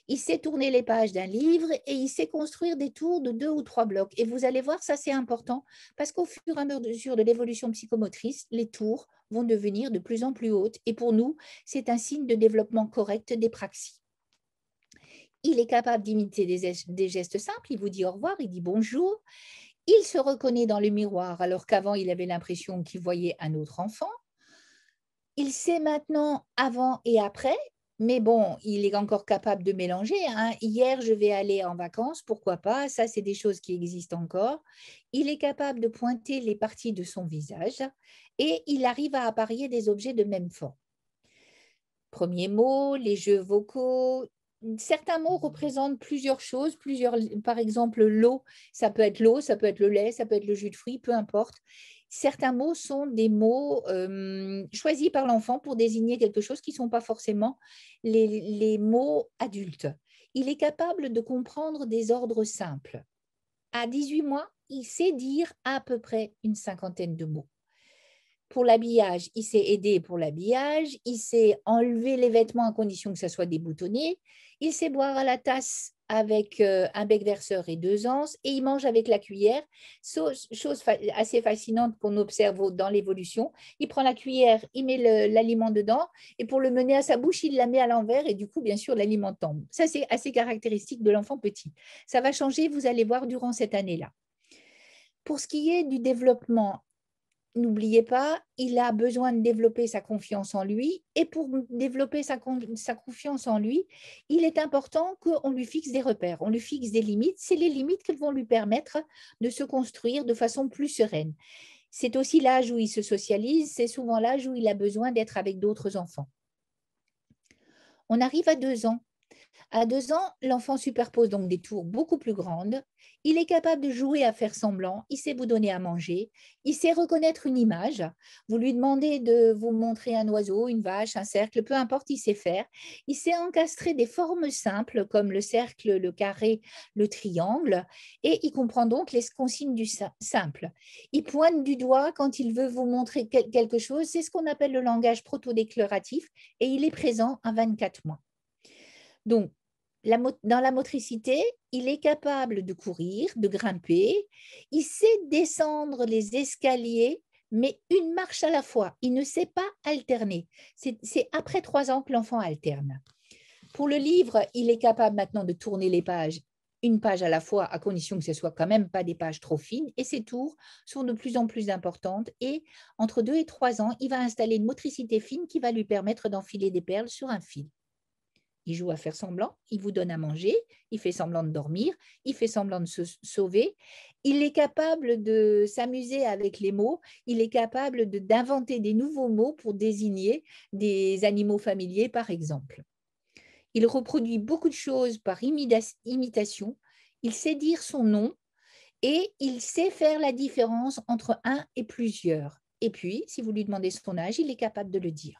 Il sait tourner les pages d'un livre et il sait construire des tours de 2 ou 3 blocs. Et vous allez voir, ça c'est important parce qu'au fur et à mesure de l'évolution psychomotrice, les tours vont devenir de plus en plus hautes. Et pour nous, c'est un signe de développement correct des praxis. Il est capable d'imiter des gestes simples. Il vous dit au revoir, il dit bonjour. Il se reconnaît dans le miroir alors qu'avant, il avait l'impression qu'il voyait un autre enfant. Il sait maintenant avant et après, mais bon, il est encore capable de mélanger. Hier, je vais aller en vacances, pourquoi pas? Ça, c'est des choses qui existent encore. Il est capable de pointer les parties de son visage et il arrive à apparier des objets de même forme. Premier mot, les jeux vocaux. Certains mots représentent plusieurs choses. Par exemple, l'eau, ça peut être l'eau, ça peut être le lait, ça peut être le jus de fruits, peu importe. Certains mots sont des mots choisis par l'enfant pour désigner quelque chose qui ne sont pas forcément les mots adultes. Il est capable de comprendre des ordres simples. À 18 mois, il sait dire à peu près une cinquantaine de mots. Pour l'habillage, il sait aider pour l'habillage, il sait enlever les vêtements à condition que ça soit déboutonné, il sait boire à la tasse avec un bec verseur et 2 anses, et il mange avec la cuillère, chose assez fascinante qu'on observe dans l'évolution. Il prend la cuillère, il met l'aliment dedans, et pour le mener à sa bouche, il la met à l'envers, et du coup, bien sûr, l'aliment tombe. Ça, c'est assez caractéristique de l'enfant petit. Ça va changer, vous allez voir, durant cette année-là. Pour ce qui est du développement, n'oubliez pas, il a besoin de développer sa confiance en lui. Et pour développer sa confiance en lui, il est important qu'on lui fixe des repères, on lui fixe des limites. C'est les limites qui vont lui permettre de se construire de façon plus sereine. C'est aussi l'âge où il se socialise, c'est souvent l'âge où il a besoin d'être avec d'autres enfants. On arrive à 2 ans. À 2 ans, l'enfant superpose donc des tours beaucoup plus grandes. Il est capable de jouer à faire semblant. Il sait vous donner à manger. Il sait reconnaître une image. Vous lui demandez de vous montrer un oiseau, une vache, un cercle, peu importe, il sait faire. Il sait encastrer des formes simples comme le cercle, le carré, le triangle. Et il comprend donc les consignes du simple. Il pointe du doigt quand il veut vous montrer quelque chose. C'est ce qu'on appelle le langage proto-déclaratif et il est présent à 24 mois. Donc, dans la motricité, il est capable de courir, de grimper, il sait descendre les escaliers, mais une marche à la fois. Il ne sait pas alterner. C'est après 3 ans que l'enfant alterne. Pour le livre, il est capable maintenant de tourner les pages, une page à la fois, à condition que ce ne soit quand même pas des pages trop fines, et ses tours sont de plus en plus importantes. Et entre 2 et 3 ans, il va installer une motricité fine qui va lui permettre d'enfiler des perles sur un fil. Il joue à faire semblant, il vous donne à manger, il fait semblant de dormir, il fait semblant de se sauver. Il est capable de s'amuser avec les mots, il est capable d'inventer des nouveaux mots pour désigner des animaux familiers, par exemple. Il reproduit beaucoup de choses par imitation, il sait dire son nom et il sait faire la différence entre un et plusieurs. Et puis, si vous lui demandez son âge, il est capable de le dire.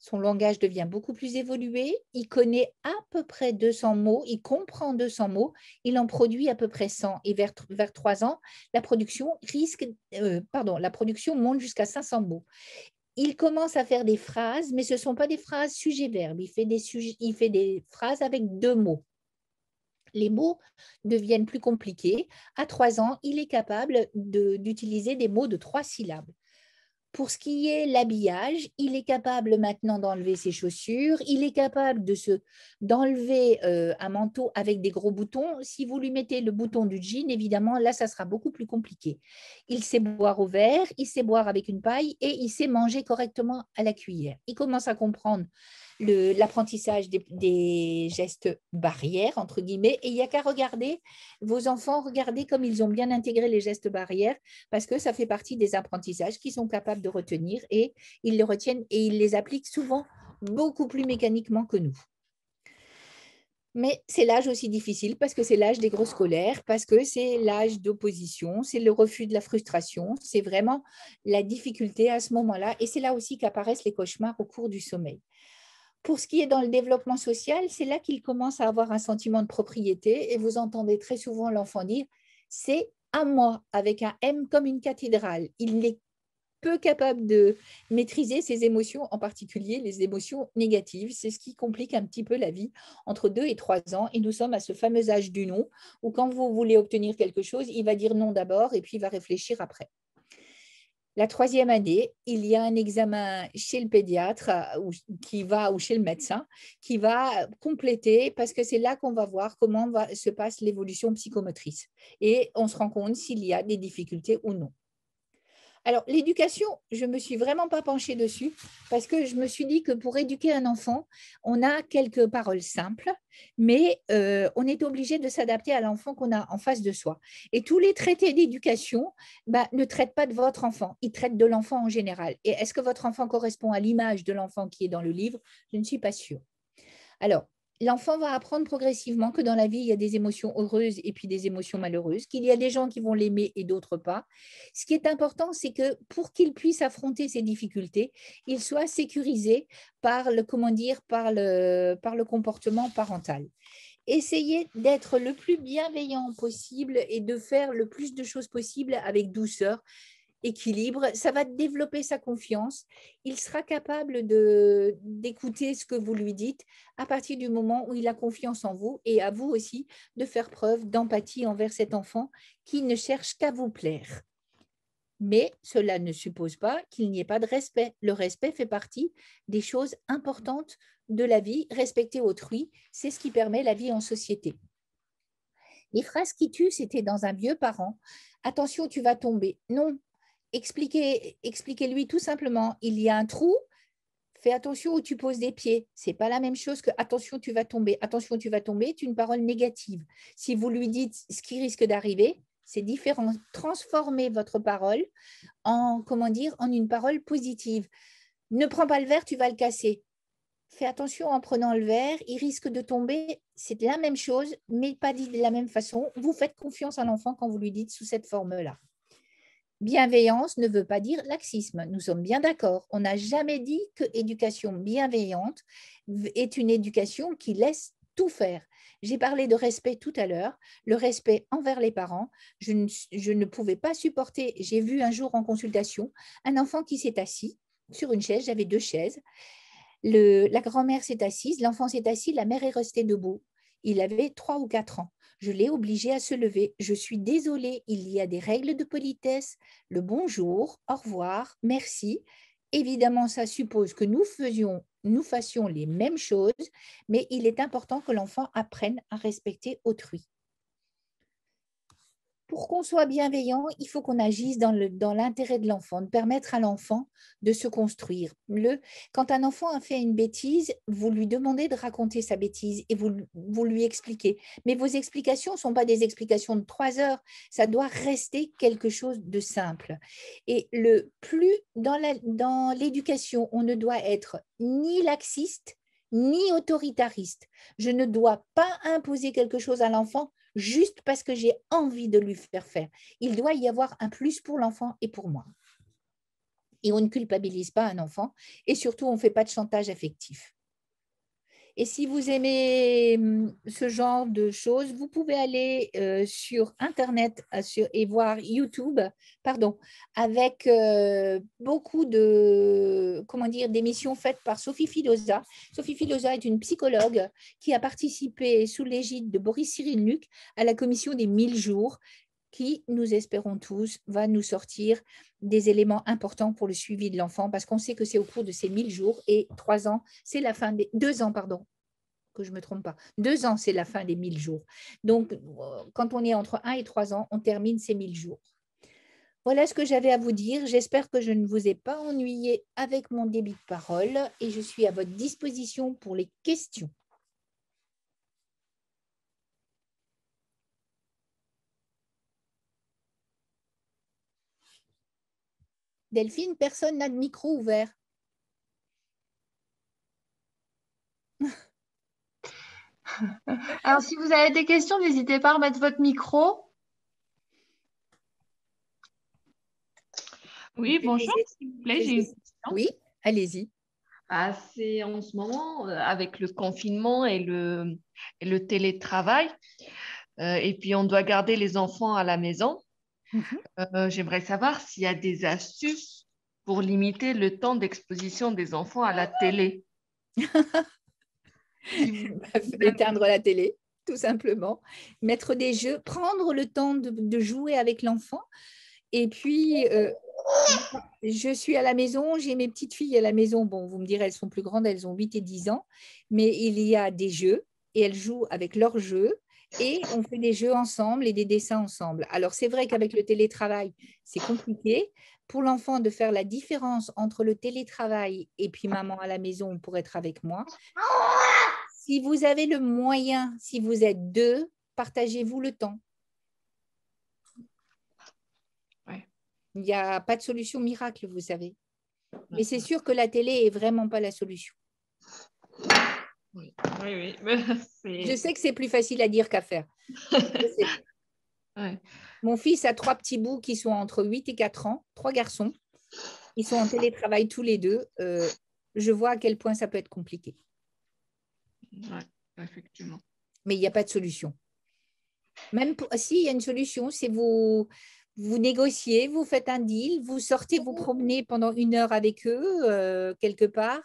Son langage devient beaucoup plus évolué, il connaît à peu près 200 mots, il comprend 200 mots, il en produit à peu près 100 et vers 3 ans, la production monte jusqu'à 500 mots. Il commence à faire des phrases, mais ce ne sont pas des phrases sujet-verbe, il fait des phrases avec 2 mots. Les mots deviennent plus compliqués. À 3 ans, il est capable d'utiliser des mots de 3 syllabes. Pour ce qui est l'habillage, il est capable maintenant d'enlever ses chaussures, il est capable d'enlever un manteau avec des gros boutons. Si vous lui mettez le bouton du jean, évidemment, là, ça sera beaucoup plus compliqué. Il sait boire au verre, il sait boire avec une paille et il sait manger correctement à la cuillère. Il commence à comprendre l'apprentissage des gestes barrières, entre guillemets, et il n'y a qu'à regarder vos enfants, regardez comme ils ont bien intégré les gestes barrières, parce que ça fait partie des apprentissages qu'ils sont capables de retenir et ils les retiennent et ils les appliquent souvent beaucoup plus mécaniquement que nous. Mais c'est l'âge aussi difficile parce que c'est l'âge des grosses colères, parce que c'est l'âge d'opposition, c'est le refus de la frustration, c'est vraiment la difficulté à ce moment-là. Et c'est là aussi qu'apparaissent les cauchemars au cours du sommeil. Pour ce qui est dans le développement social, c'est là qu'il commence à avoir un sentiment de propriété et vous entendez très souvent l'enfant dire « c'est à moi » avec un M comme une cathédrale. Il est peu capable de maîtriser ses émotions, en particulier les émotions négatives. C'est ce qui complique un petit peu la vie entre 2 et 3 ans. Et nous sommes à ce fameux âge du non, où quand vous voulez obtenir quelque chose, il va dire non d'abord et puis il va réfléchir après. La 3e année, il y a un examen chez le pédiatre ou chez le médecin qui va compléter parce que c'est là qu'on va voir comment se passe l'évolution psychomotrice. Et on se rend compte s'il y a des difficultés ou non. Alors, l'éducation, je ne me suis vraiment pas penchée dessus parce que je me suis dit que pour éduquer un enfant, on a quelques paroles simples, mais on est obligé de s'adapter à l'enfant qu'on a en face de soi. Et tous les traités d'éducation ne traitent pas de votre enfant, ils traitent de l'enfant en général. Et est-ce que votre enfant correspond à l'image de l'enfant qui est dans le livre? Je ne suis pas sûre. Alors, l'enfant va apprendre progressivement que dans la vie, il y a des émotions heureuses et puis des émotions malheureuses, qu'il y a des gens qui vont l'aimer et d'autres pas. Ce qui est important, c'est que pour qu'il puisse affronter ces difficultés, il soit sécurisé par le comportement parental. Essayez d'être le plus bienveillant possible et de faire le plus de choses possible avec douceur, équilibre, ça va développer sa confiance. Il sera capable d'écouter ce que vous lui dites à partir du moment où il a confiance en vous et à vous aussi de faire preuve d'empathie envers cet enfant qui ne cherche qu'à vous plaire. Mais cela ne suppose pas qu'il n'y ait pas de respect. Le respect fait partie des choses importantes de la vie. Respecter autrui, c'est ce qui permet la vie en société. Les phrases qui tuent, c'était dans un vieux parent. Attention, tu vas tomber. Non, expliquez-lui tout simplement, il y a un trou, fais attention où tu poses des pieds. Ce n'est pas la même chose que attention, tu vas tomber. Attention, tu vas tomber, c'est une parole négative. Si vous lui dites ce qui risque d'arriver, c'est différent. Transformez votre parole en une parole positive. Ne prends pas le verre, tu vas le casser. Fais attention en prenant le verre, il risque de tomber. C'est la même chose, mais pas dit de la même façon. Vous faites confiance à l'enfant quand vous lui dites sous cette forme-là. Bienveillance ne veut pas dire laxisme. Nous sommes bien d'accord. On n'a jamais dit que éducation bienveillante est une éducation qui laisse tout faire. J'ai parlé de respect tout à l'heure, le respect envers les parents. Je ne pouvais pas supporter, j'ai vu un jour en consultation un enfant qui s'est assis sur une chaise, j'avais 2 chaises. La grand-mère s'est assise, l'enfant s'est assis, la mère est restée debout. Il avait 3 ou 4 ans. Je l'ai obligé à se lever. Je suis désolée, il y a des règles de politesse, le bonjour, au revoir, merci. Évidemment, ça suppose que nous fassions les mêmes choses, mais il est important que l'enfant apprenne à respecter autrui. Pour qu'on soit bienveillant, il faut qu'on agisse dans l'intérêt de l'enfant, de permettre à l'enfant de se construire. Quand un enfant a fait une bêtise, vous lui demandez de raconter sa bêtise et vous lui expliquez. Mais vos explications ne sont pas des explications de 3 heures, ça doit rester quelque chose de simple. Et dans l'éducation, on ne doit être ni laxiste, ni autoritariste. Je ne dois pas imposer quelque chose à l'enfant juste parce que j'ai envie de lui faire faire. Il doit y avoir un plus pour l'enfant et pour moi. Et on ne culpabilise pas un enfant et surtout, on ne fait pas de chantage affectif. Et si vous aimez ce genre de choses, vous pouvez aller sur Internet et voir YouTube, pardon, avec beaucoup de, comment dire, d'émissions faites par Sophie Filosa. Sophie Filosa est une psychologue qui a participé sous l'égide de Boris Cyrulnik à la commission des 1000 jours qui, nous espérons tous, va nous sortir des éléments importants pour le suivi de l'enfant, parce qu'on sait que c'est au cours de ces 1000 jours et 3 ans, c'est la fin des 2 ans, pardon, que je ne me trompe pas. 2 ans, c'est la fin des 1000 jours. Donc, quand on est entre 1 et 3 ans, on termine ces 1000 jours. Voilà ce que j'avais à vous dire. J'espère que je ne vous ai pas ennuyé avec mon débit de parole et je suis à votre disposition pour les questions. Delphine, personne n'a de micro ouvert. Alors, si vous avez des questions, n'hésitez pas à remettre votre micro. Oui, bonjour, s'il vous plaît, j'ai une question. Oui, allez-y. C'est en ce moment, avec le confinement et le télétravail, et puis on doit garder les enfants à la maison. J'aimerais savoir s'il y a des astuces pour limiter le temps d'exposition des enfants à la télé. Éteindre la télé, tout simplement. Mettre des jeux, prendre le temps de jouer avec l'enfant. Et puis, je suis à la maison, j'ai mes petites filles à la maison. Bon, vous me direz, elles sont plus grandes, elles ont 8 et 10 ans. Mais il y a des jeux et elles jouent avec leurs jeux. Et on fait des jeux ensemble et des dessins ensemble. Alors, c'est vrai qu'avec le télétravail, c'est compliqué. Pour l'enfant, de faire la différence entre le télétravail et puis maman à la maison pour être avec moi. Si vous avez le moyen, si vous êtes 2, partagez-vous le temps. Ouais. Il n'y a pas de solution miracle, vous savez. Mais c'est sûr que la télé n'est vraiment pas la solution. Oui, oui. Je sais que c'est plus facile à dire qu'à faire. Ouais. Mon fils a 3 petits bouts qui sont entre 8 et 4 ans, 3 garçons. Ils sont en télétravail tous les 2. Je vois à quel point ça peut être compliqué. Ouais, effectivement. Mais il n'y a pas de solution. Même si, il y a une solution, c'est vous négociez, vous faites un deal, vous sortez vous promener pendant 1 heure avec eux, quelque part,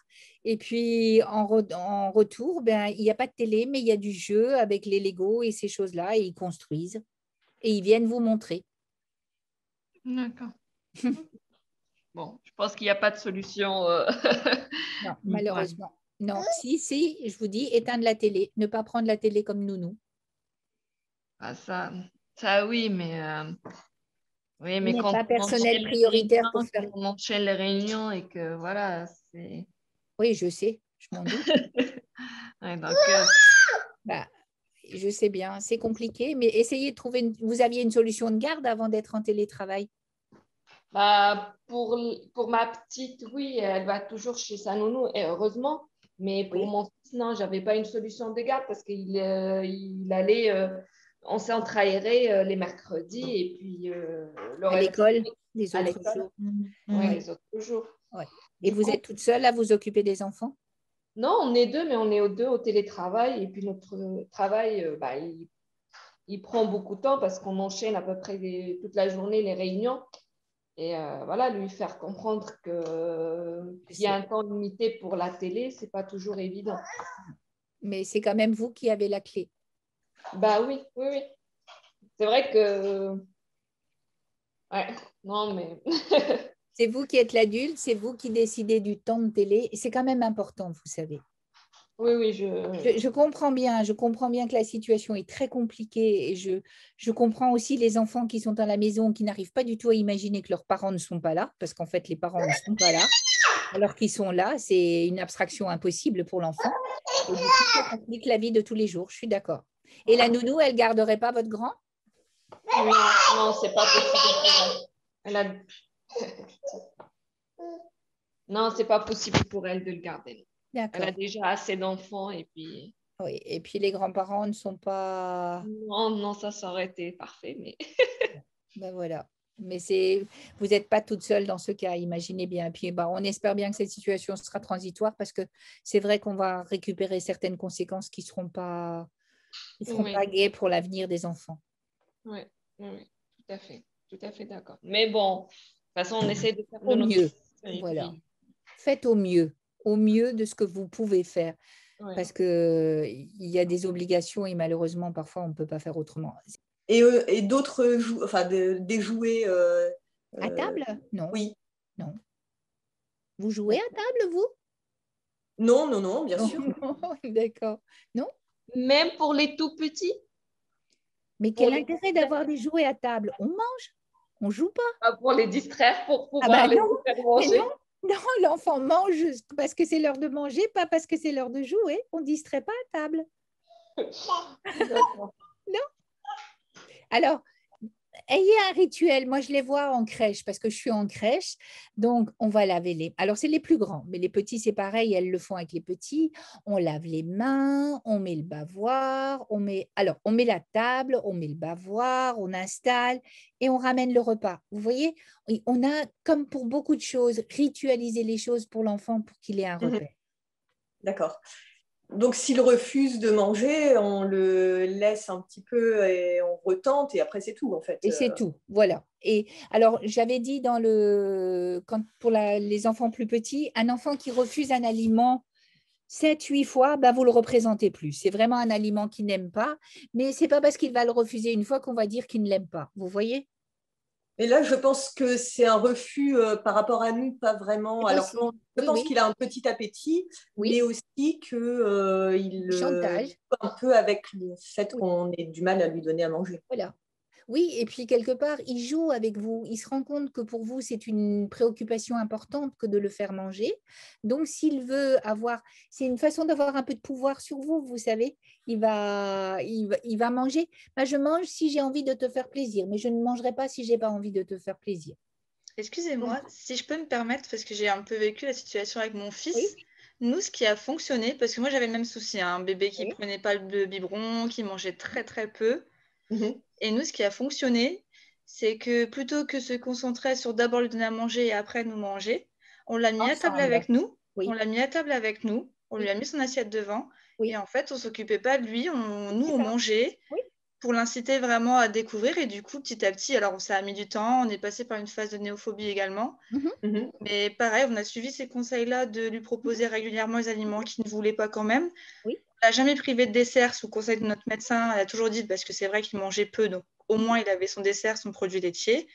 et puis en retour, il n'y a pas de télé, mais il y a du jeu avec les Lego et ces choses-là, et ils construisent, et ils viennent vous montrer. D'accord. Bon, je pense qu'il n'y a pas de solution. Non, malheureusement. Ouais. Non, si, je vous dis, éteindre la télé, ne pas prendre la télé comme nounou. Ça oui, mais oui, mais quand pas personnel prioritaire pour faire. on enchaîne les réunions et que voilà, c'est. Oui, je sais, je m'en doute. Ouais, donc, je sais bien, c'est compliqué, mais essayez de trouver. Vous aviez une solution de garde avant d'être en télétravail? Pour ma petite, oui, elle va toujours chez sa nounou, et heureusement. Mais pour mon fils, non, j'avais pas une solution de garde parce qu'il allait en centre aéré les mercredis et puis le à reste l'école, les à autres l'école. jours. Oui, les autres jours. Ouais. Et vous êtes toute seule à vous occuper des enfants? Non, on est 2, mais on est aux 2 au télétravail. Et puis notre travail, il prend beaucoup de temps parce qu'on enchaîne à peu près toute la journée les réunions. Et voilà, lui faire comprendre qu'il y a un temps limité pour la télé, c'est pas toujours évident. Mais c'est quand même vous qui avez la clé. Oui. C'est vrai que... Ouais, non, mais... C'est vous qui êtes l'adulte, c'est vous qui décidez du temps de télé. Et c'est quand même important, vous savez. Oui, je comprends bien. Je comprends bien que la situation est très compliquée et je comprends aussi les enfants qui sont à la maison, qui n'arrivent pas du tout à imaginer que leurs parents ne sont pas là, parce qu'en fait, les parents ne sont pas là, alors qu'ils sont là. C'est une abstraction impossible pour l'enfant. Et du coup, ça complique la vie de tous les jours, je suis d'accord. Et la nounou, elle ne garderait pas votre grand? Non, c'est pas possible. Non, c'est pas possible pour elle de le garder. Elle a déjà assez d'enfants et puis... Oui, et puis les grands-parents ne sont pas... Non, ça aurait été parfait, mais... Voilà. Mais vous n'êtes pas toute seule dans ce cas, imaginez bien. Puis on espère bien que cette situation sera transitoire parce que c'est vrai qu'on va récupérer certaines conséquences qui ne seront pas gaies pour l'avenir des enfants. Oui, oui, tout à fait d'accord. Mais bon, de toute façon, on essaie de faire de Au notre mieux, possible. voilà. Faites au mieux de ce que vous pouvez faire. Ouais. Parce qu'il y a des obligations et malheureusement, parfois, on ne peut pas faire autrement. Et d'autres des jouets À table? Non. Oui. Non. Vous jouez à table, vous? Non, bien sûr. D'accord. Non? Même pour les tout petits? Mais quel intérêt d'avoir des jouets à table? On mange, on joue pas. Pour les distraire, pour pouvoir les faire manger. Non, l'enfant mange parce que c'est l'heure de manger, pas parce que c'est l'heure de jouer. On ne distrait pas à table. Non. Alors, ayez un rituel. Moi, je les vois en crèche parce que je suis en crèche. Donc, on va laver les… Alors, c'est les plus grands, mais les petits, c'est pareil. Elles le font avec les petits. On lave les mains, on met le bavoir, on met la table, on met le bavoir, on installe et on ramène le repas. Vous voyez, on a, comme pour beaucoup de choses, ritualisé les choses pour l'enfant pour qu'il ait un repère. D'accord. Donc, s'il refuse de manger, on le laisse un petit peu et on retente et après, c'est tout, en fait. Et c'est tout, voilà. Et alors, j'avais dit pour les enfants plus petits, un enfant qui refuse un aliment 7-8 fois, vous ne le représentez plus. C'est vraiment un aliment qu'il n'aime pas, mais ce n'est pas parce qu'il va le refuser une fois qu'on va dire qu'il ne l'aime pas. Vous voyez? Et là, je pense que c'est un refus par rapport à nous, pas vraiment. Alors, je pense qu'il a un petit appétit, mais aussi qu'il chantage un peu avec le fait qu'on ait du mal à lui donner à manger. Voilà. Oui, et puis quelque part, il joue avec vous. Il se rend compte que pour vous, c'est une préoccupation importante que de le faire manger. Donc, s'il veut c'est une façon d'avoir un peu de pouvoir sur vous, vous savez. Il va manger. Je mange si j'ai envie de te faire plaisir, mais je ne mangerai pas si je n'ai pas envie de te faire plaisir. Excusez-moi, si je peux me permettre, parce que j'ai un peu vécu la situation avec mon fils. Nous, ce qui a fonctionné, parce que moi, j'avais le même souci, un bébé qui ne prenait pas le biberon, qui mangeait très, très peu. Et nous, ce qui a fonctionné, c'est que plutôt que se concentrer sur d'abord lui donner à manger et après nous manger, on l'a mis à table avec nous. On l'a mis à table avec nous. On lui a mis son assiette devant. Et en fait, on ne s'occupait pas de lui. On mangeait pour l'inciter vraiment à découvrir. Et du coup, petit à petit, alors ça a mis du temps. On est passé par une phase de néophobie également. Mais pareil, on a suivi ces conseils-là de lui proposer régulièrement les aliments qu'il ne voulait pas quand même. On l'a jamais privé de dessert sous conseil de notre médecin. Elle a toujours dit, parce que c'est vrai qu'il mangeait peu, donc au moins il avait son dessert, son produit laitier.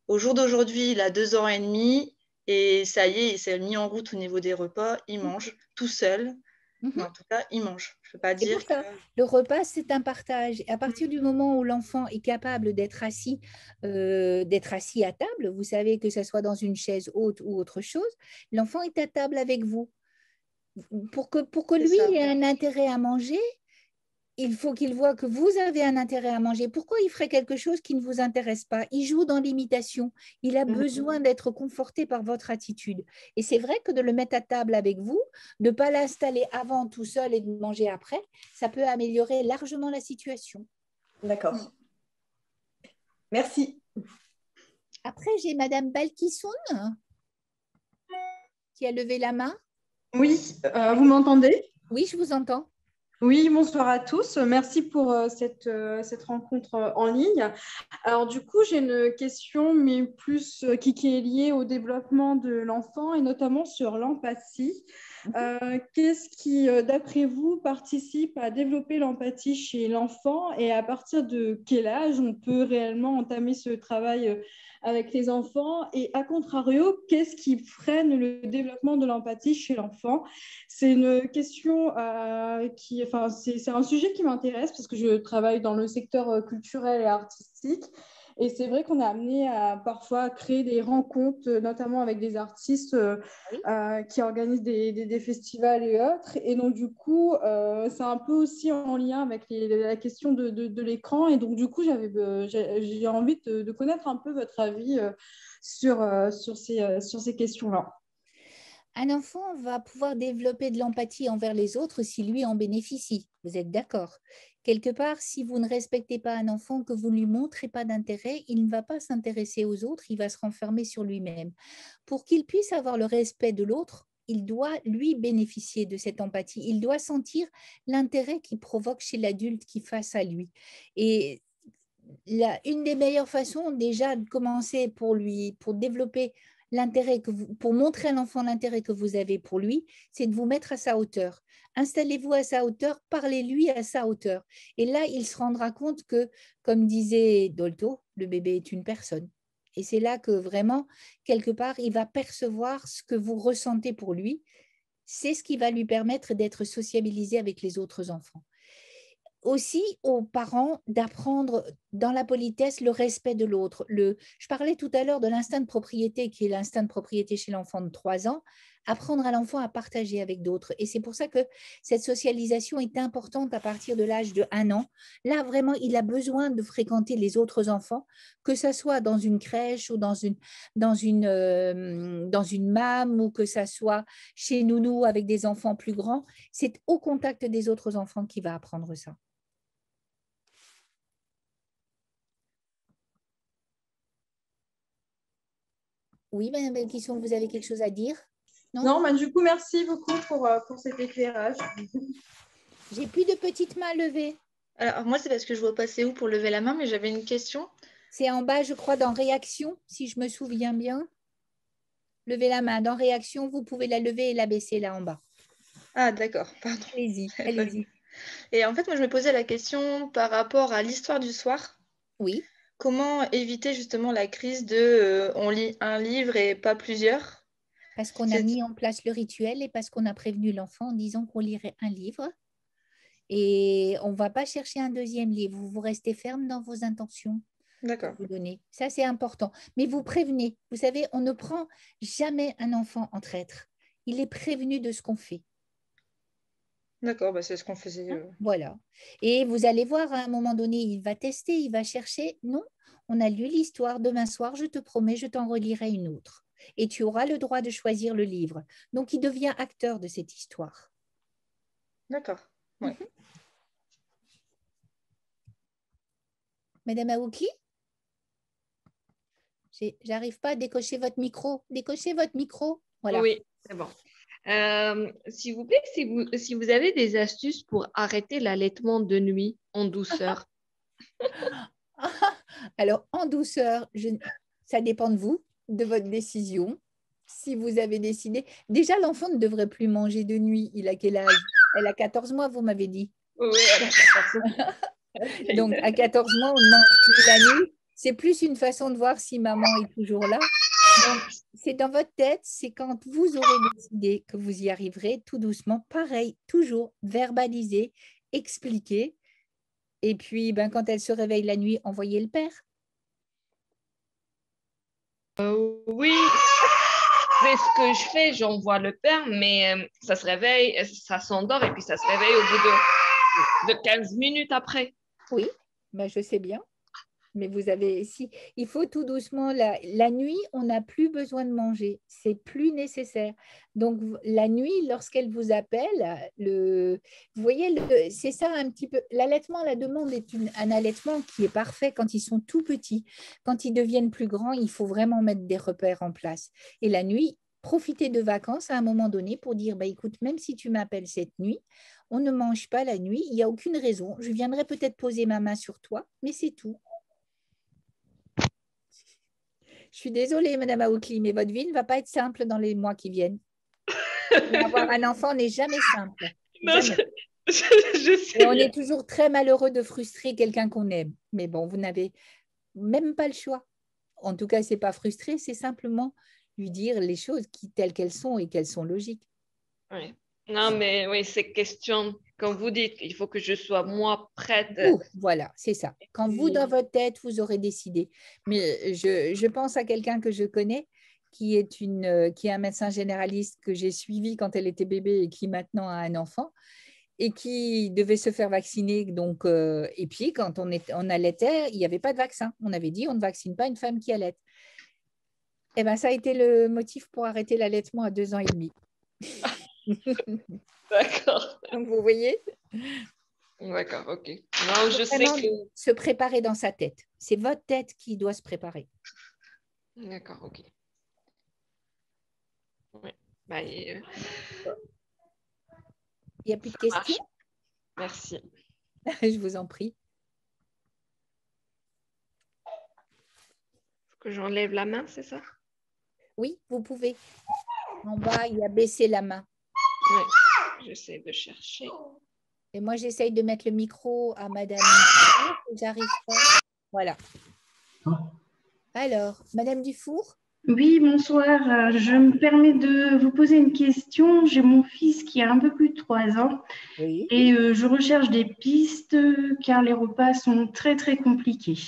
Au jour d'aujourd'hui, il a 2 ans et demi et ça y est, il s'est mis en route au niveau des repas. Il mange tout seul. Mais en tout cas, il mange. Je peux pas dire que… Le repas, c'est un partage. Et à partir du moment où l'enfant est capable d'être assis à table, vous savez que ce soit dans une chaise haute ou autre chose, l'enfant est à table avec vous. Pour que lui ait un intérêt à manger, il faut qu'il voit que vous avez un intérêt à manger. Pourquoi il ferait quelque chose qui ne vous intéresse pas? Il joue dans l'imitation. Il a besoin d'être conforté par votre attitude. Et c'est vrai que de le mettre à table avec vous, de ne pas l'installer avant tout seul et de manger après, ça peut améliorer largement la situation. D'accord. Merci. Après, j'ai Madame Balkissoun qui a levé la main. Oui, vous m'entendez? Oui, je vous entends. Oui, bonsoir à tous. Merci pour cette rencontre en ligne. Alors du coup, j'ai une question, mais plus qui est liée au développement de l'enfant et notamment sur l'empathie. Qu'est-ce qui, d'après vous, participe à développer l'empathie chez l'enfant et à partir de quel âge on peut réellement entamer ce travail avec les enfants? Et à contrario, qu'est-ce qui freine le développement de l'empathie chez l'enfant? C'est une question c'est un sujet qui m'intéresse parce que je travaille dans le secteur culturel et artistique. Et c'est vrai qu'on est amené à parfois créer des rencontres, notamment avec des artistes qui organisent des festivals et autres. Et donc, du coup, c'est un peu aussi en lien avec la question de l'écran. Et donc, du coup, j'ai envie de connaître un peu votre avis sur ces questions-là. Un enfant va pouvoir développer de l'empathie envers les autres si lui en bénéficie. Vous êtes d'accord? Quelque part, si vous ne respectez pas un enfant, que vous ne lui montrez pas d'intérêt, il ne va pas s'intéresser aux autres, il va se renfermer sur lui-même. Pour qu'il puisse avoir le respect de l'autre, il doit, lui, bénéficier de cette empathie. Il doit sentir l'intérêt qu'il provoque chez l'adulte qui est face à lui. Et une des meilleures façons déjà de commencer pour développer l'intérêt pour montrer à l'enfant l'intérêt que vous avez pour lui, c'est de vous mettre à sa hauteur. Installez-vous à sa hauteur, parlez-lui à sa hauteur. Et là, il se rendra compte que, comme disait Dolto, le bébé est une personne. Et c'est là que vraiment, quelque part, il va percevoir ce que vous ressentez pour lui. C'est ce qui va lui permettre d'être sociabilisé avec les autres enfants. Aussi aux parents d'apprendre dans la politesse le respect de l'autre. Je parlais tout à l'heure de l'instinct de propriété, qui est l'instinct de propriété chez l'enfant de 3 ans, apprendre à l'enfant à partager avec d'autres. Et c'est pour ça que cette socialisation est importante à partir de l'âge de 1 an. Là, vraiment, il a besoin de fréquenter les autres enfants, que ce soit dans une crèche ou dans une MAM, ou que ce soit chez Nounou avec des enfants plus grands. C'est au contact des autres enfants qu'il va apprendre ça. Oui, Madame Belkisson, vous avez quelque chose à dire? Non, bah, du coup, merci beaucoup pour cet éclairage. J'ai plus de petites mains levées. Alors, moi, c'est parce que je vois passer où pour lever la main, mais j'avais une question. C'est en bas, je crois, dans réaction, si je me souviens bien. Levez la main. Dans réaction, vous pouvez la lever et la baisser là en bas. Ah, d'accord, pardon. Allez-y, allez-y. Et en fait, moi, je me posais la question par rapport à l'histoire du soir. Oui. Comment éviter justement la crise de on lit un livre et pas plusieurs? Parce qu'on a mis en place le rituel et parce qu'on a prévenu l'enfant en disant qu'on lirait un livre. Et on ne va pas chercher un deuxième livre. Vous restez ferme dans vos intentions. D'accord. Vous donnez. Ça, c'est important. Mais vous prévenez. Vous savez, on ne prend jamais un enfant en traître. Il est prévenu de ce qu'on fait. D'accord, bah c'est ce qu'on faisait. Voilà. Et vous allez voir, à un moment donné, il va tester, il va chercher. Non, on a lu l'histoire. Demain soir, je te promets, je t'en relirai une autre. Et tu auras le droit de choisir le livre. Donc, il devient acteur de cette histoire. D'accord. Ouais. Madame Aouki, j'arrive pas à décocher votre micro. Décochez votre micro. Voilà. Oui, c'est bon. S'il vous plaît, si vous avez des astuces pour arrêter l'allaitement de nuit en douceur. Alors, en douceur, ça dépend de vous, de votre décision. Si vous avez décidé… Déjà, l'enfant ne devrait plus manger de nuit. Il a quel âge? Elle a 14 mois, vous m'avez dit. Oui, elle a 14 mois. Donc, à 14 mois, on ne mange plus la nuit. C'est plus une façon de voir si maman est toujours là. Donc, c'est dans votre tête, c'est quand vous aurez décidé que vous y arriverez, tout doucement. Pareil, toujours verbaliser, expliquer. Et puis, quand elle se réveille la nuit, envoyez le père. Oui, c'est ce que je fais, j'envoie le père, mais ça se réveille, ça s'endort et puis ça se réveille au bout de 15 minutes après. Oui, je sais bien. Mais vous avez, il faut tout doucement, la nuit, on n'a plus besoin de manger, c'est plus nécessaire. Donc, la nuit, lorsqu'elle vous appelle, vous voyez, c'est ça un petit peu, l'allaitement, la demande est un allaitement qui est parfait quand ils sont tout petits. Quand ils deviennent plus grands, il faut vraiment mettre des repères en place. Et la nuit, profitez de vacances à un moment donné pour dire, écoute, même si tu m'appelles cette nuit, on ne mange pas la nuit, il n'y a aucune raison. Je viendrai peut-être poser ma main sur toi, mais c'est tout. Je suis désolée, Madame Aoukli, mais votre vie ne va pas être simple dans les mois qui viennent. Avoir un enfant n'est jamais simple. Jamais. Je sais. Et on est toujours très malheureux de frustrer quelqu'un qu'on aime. Mais bon, vous n'avez même pas le choix. En tout cas, ce n'est pas frustrer, c'est simplement lui dire les choses telles qu'elles sont et qu'elles sont logiques. Oui. Non, mais oui, c'est question, comme vous dites, il faut que je sois moi prête. Voilà, c'est ça. Quand vous, dans votre tête, vous aurez décidé. Mais je pense à quelqu'un que je connais qui est un médecin généraliste que j'ai suivi quand elle était bébé et qui maintenant a un enfant et qui devait se faire vacciner. Donc, et puis, quand on allaitait, il n'y avait pas de vaccin. On avait dit, on ne vaccine pas une femme qui allaite. Eh bien, ça a été le motif pour arrêter l'allaitement à 2 ans et demi. D'accord. Donc, vous voyez. D'accord, ok. Non, je sais Vraiment que... se préparer dans sa tête. C'est votre tête qui doit se préparer. D'accord, ok. Ouais. Bah, Il n'y a plus de questions? Merci. Je vous en prie. Faut que j'enlève la main, c'est ça? Oui, vous pouvez. En bas, il y a baisser la main. Oui, j'essaie de chercher. Et moi, j'essaye de mettre le micro à madame. J'arrive pas. Voilà. Alors, madame Dufour? Oui, bonsoir. Je me permets de vous poser une question. J'ai mon fils qui a un peu plus de 3 ans et je recherche des pistes car les repas sont très, très compliqués.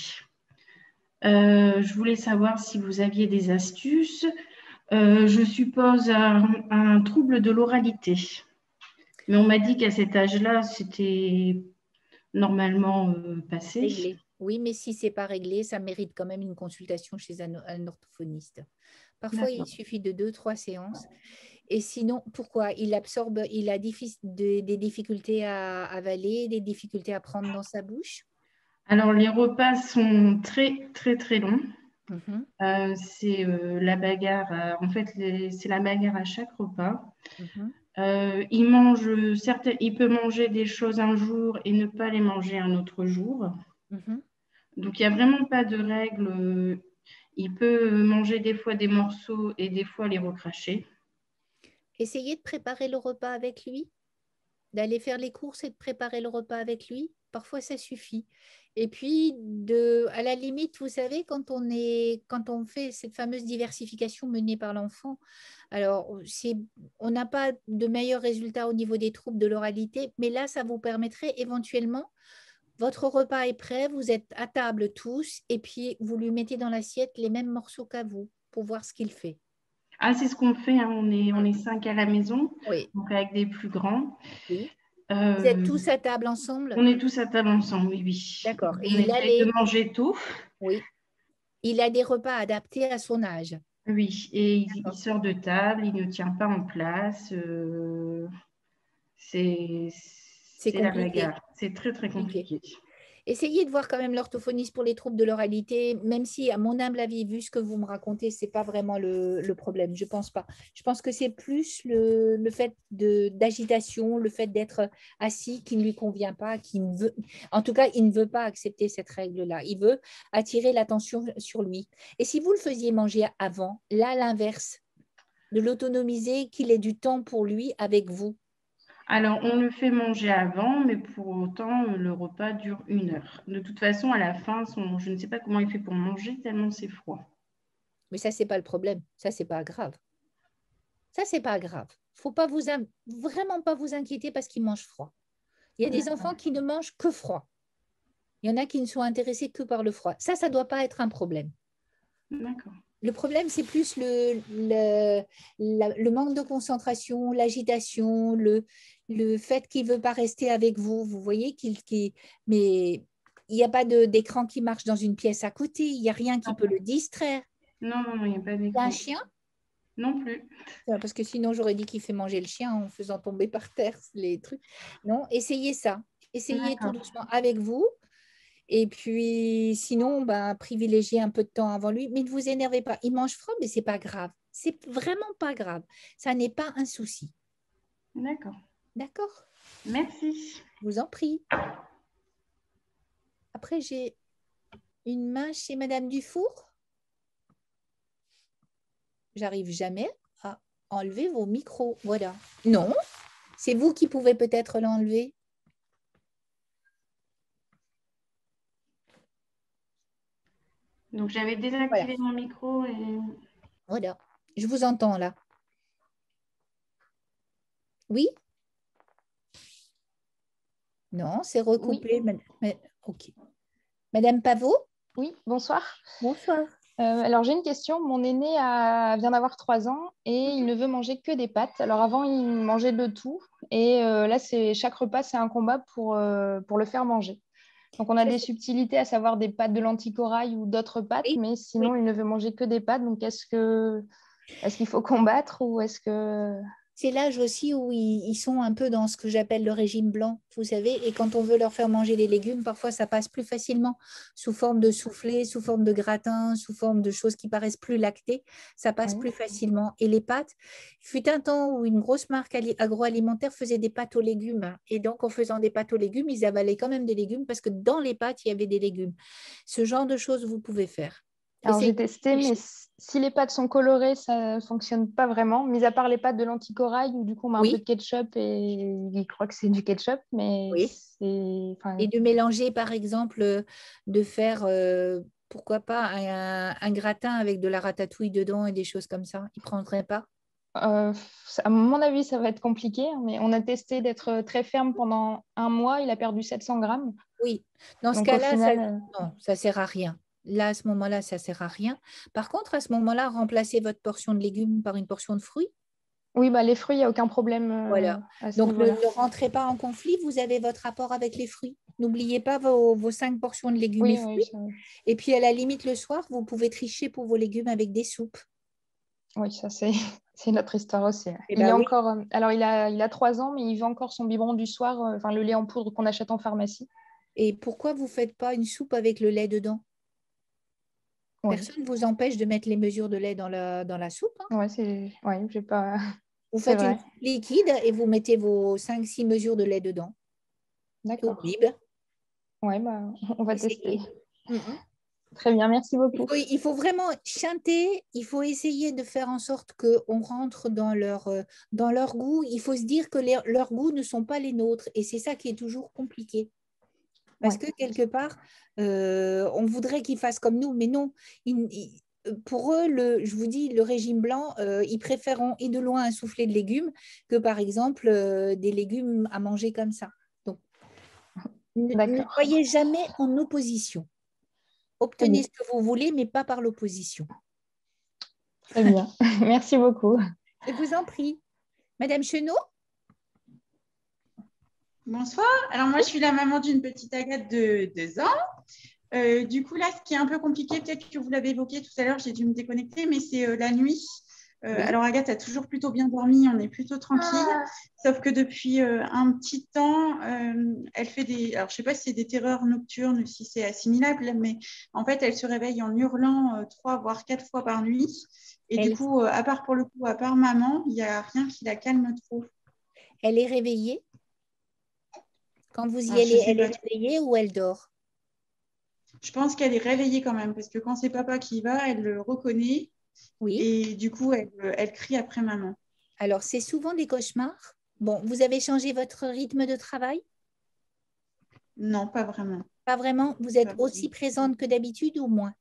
Je voulais savoir si vous aviez des astuces. Je suppose un trouble de l'oralité. Mais on m'a dit qu'à cet âge-là, c'était normalement passé. Réglé. Oui, mais si ce n'est pas réglé, ça mérite quand même une consultation chez un orthophoniste. Parfois, il suffit de 2-3 séances. Et sinon, pourquoi? Il absorbe, il a des difficultés à avaler, des difficultés à prendre dans sa bouche? Alors, les repas sont très, très, très longs. C'est la bagarre. En fait, c'est la bagarre à chaque repas. Il peut manger des choses un jour et ne pas les manger un autre jour. Donc, il n'y a vraiment pas de règle. Il peut manger des fois des morceaux et des fois les recracher. Essayez de préparer le repas avec lui, d'aller faire les courses et de préparer le repas avec lui. Parfois, ça suffit. Et puis, à la limite, vous savez, quand on fait cette fameuse diversification menée par l'enfant, alors on n'a pas de meilleurs résultats au niveau des troubles de l'oralité, mais là, ça vous permettrait éventuellement, votre repas est prêt, vous êtes à table tous, et puis vous lui mettez dans l'assiette les mêmes morceaux qu'à vous pour voir ce qu'il fait. Ah, c'est ce qu'on fait, hein. On est 5 à la maison, donc avec des plus grands. Oui. Vous êtes tous à table ensemble? On est tous à table ensemble, oui. D'accord. Et on essaie de manger tôt. Oui. Il a des repas adaptés à son âge. Oui, et il sort de table, il ne tient pas en place. C'est la bagarre. C'est très, très compliqué. Essayez de voir quand même l'orthophoniste pour les troubles de l'oralité, même si, à mon humble avis, vu ce que vous me racontez, ce n'est pas vraiment le problème. Je ne pense pas. Je pense que c'est plus le fait d'agitation, le fait d'être assis qui ne lui convient pas, en tout cas, il ne veut pas accepter cette règle-là. Il veut attirer l'attention sur lui. Et si vous le faisiez manger avant, là, l'inverse, de l'autonomiser, qu'il ait du temps pour lui avec vous. Alors, on le fait manger avant, mais pour autant, le repas dure 1 heure. De toute façon, à la fin, je ne sais pas comment il fait pour manger, tellement c'est froid. Mais ça, ce n'est pas le problème. Ça, ce n'est pas grave. Ça, ce n'est pas grave. Il ne faut pas vraiment pas vous inquiéter parce qu'ils mangent froid. Il y a des enfants qui ne mangent que froid. Il y en a qui ne sont intéressés que par le froid. Ça ne doit pas être un problème. D'accord. Le problème, c'est plus le manque de concentration, l'agitation, le fait qu'il ne veut pas rester avec vous. Vous voyez mais il n'y a pas d'écran qui marche dans une pièce à côté. Il n'y a rien qui peut le distraire. Non, il n'y a pas d'écran. Il y a un chien? Non plus. Parce que sinon, j'aurais dit qu'il fait manger le chien en faisant tomber par terre les trucs. Non, essayez ça. Essayez tout doucement avec vous. Et puis, sinon, privilégiez un peu de temps avant lui. Mais ne vous énervez pas. Il mange froid, mais ce n'est pas grave. C'est vraiment pas grave. Ça n'est pas un souci. D'accord. D'accord. Merci. Je vous en prie. Après, j'ai une main chez Madame Dufour. J'arrive jamais à enlever vos micros. Voilà. Non, c'est vous qui pouvez peut-être l'enlever. Donc, j'avais désactivé mon micro et... Voilà. Je vous entends là. Oui? Non, c'est recoupé. Oui. Ok. Madame Pavot? Oui, bonsoir. Bonsoir. Alors, j'ai une question. Mon aîné vient d'avoir 3 ans et il ne veut manger que des pâtes. Alors, avant, il mangeait de tout. Et là, chaque repas, c'est un combat pour le faire manger. Donc, on a des subtilités, à savoir des pâtes de lentilles corail ou d'autres pâtes, mais sinon, il ne veut manger que des pâtes. Donc, est-ce qu'il faut combattre ou est-ce que... C'est l'âge aussi où ils sont un peu dans ce que j'appelle le régime blanc, vous savez, et quand on veut leur faire manger les légumes, parfois ça passe plus facilement sous forme de soufflé, sous forme de gratin, sous forme de choses qui paraissent plus lactées, ça passe plus facilement. Et les pâtes, il fut un temps où une grosse marque agroalimentaire faisait des pâtes aux légumes, et donc en faisant des pâtes aux légumes, ils avalaient quand même des légumes parce que dans les pâtes, il y avait des légumes. Ce genre de choses, vous pouvez faire. Alors, j'ai testé, mais si les pâtes sont colorées, ça ne fonctionne pas vraiment, mis à part les pâtes de lentilles corail, où du coup, on met un peu de ketchup et ils croient que c'est du ketchup, mais c'est... Et de mélanger, par exemple, de faire, pourquoi pas, un gratin avec de la ratatouille dedans et des choses comme ça. Ils ne prendraient pas? À mon avis, ça va être compliqué, mais on a testé d'être très ferme pendant 1 mois, il a perdu 700 grammes. Oui, dans ce cas-là, ça ne sert à rien. Là, à ce moment-là, ça ne sert à rien. Par contre, à ce moment-là, remplacez votre portion de légumes par une portion de fruits. Oui, les fruits, il n'y a aucun problème. Voilà. Donc, ne rentrez pas en conflit. Vous avez votre rapport avec les fruits. N'oubliez pas vos 5 portions de légumes et fruits. Et puis, à la limite, le soir, vous pouvez tricher pour vos légumes avec des soupes. Oui, ça, c'est notre histoire aussi. Encore, alors, il a 3 ans, mais il veut encore son biberon du soir, le lait en poudre qu'on achète en pharmacie. Et pourquoi vous ne faites pas une soupe avec le lait dedans? Personne ne vous empêche de mettre les mesures de lait dans la soupe. Hein. J'ai pas... Vous faites une soupe liquide et vous mettez vos 5-6 mesures de lait dedans. D'accord. Oui, on va tester. Très bien, merci beaucoup. Il faut vraiment chanter, il faut essayer de faire en sorte qu'on rentre dans leur goût. Il faut se dire que leurs goûts ne sont pas les nôtres et c'est ça qui est toujours compliqué. Parce que quelque part, on voudrait qu'ils fassent comme nous, mais non. Pour eux, je vous dis, le régime blanc, ils préféreront et de loin un soufflé de légumes que par exemple des légumes à manger comme ça. Donc, ne soyez jamais en opposition. Obtenez ce que vous voulez, mais pas par l'opposition. Très bien. Merci beaucoup. Je vous en prie. Madame Chenot? Bonsoir. Alors, moi, je suis la maman d'une petite Agathe de 2 ans. Du coup, là, ce qui est un peu compliqué, peut-être que vous l'avez évoqué tout à l'heure, j'ai dû me déconnecter, mais c'est la nuit. Alors, Agathe a toujours plutôt bien dormi, on est plutôt tranquille. Sauf que depuis un petit temps, elle fait des... Alors, je ne sais pas si c'est des terreurs nocturnes, si c'est assimilable, mais en fait, elle se réveille en hurlant 3 voire 4 fois par nuit. Et du coup, à part maman, il n'y a rien qui la calme trop. Elle est réveillée? Quand vous y allez, elle est réveillée ou elle dort? Je pense qu'elle est réveillée quand même, parce que quand c'est papa qui y va, elle le reconnaît. Oui. Et du coup, elle crie après maman. Alors, c'est souvent des cauchemars. Bon, vous avez changé votre rythme de travail? Non, pas vraiment. Pas vraiment? Vous êtes aussi présente que d'habitude ou moins?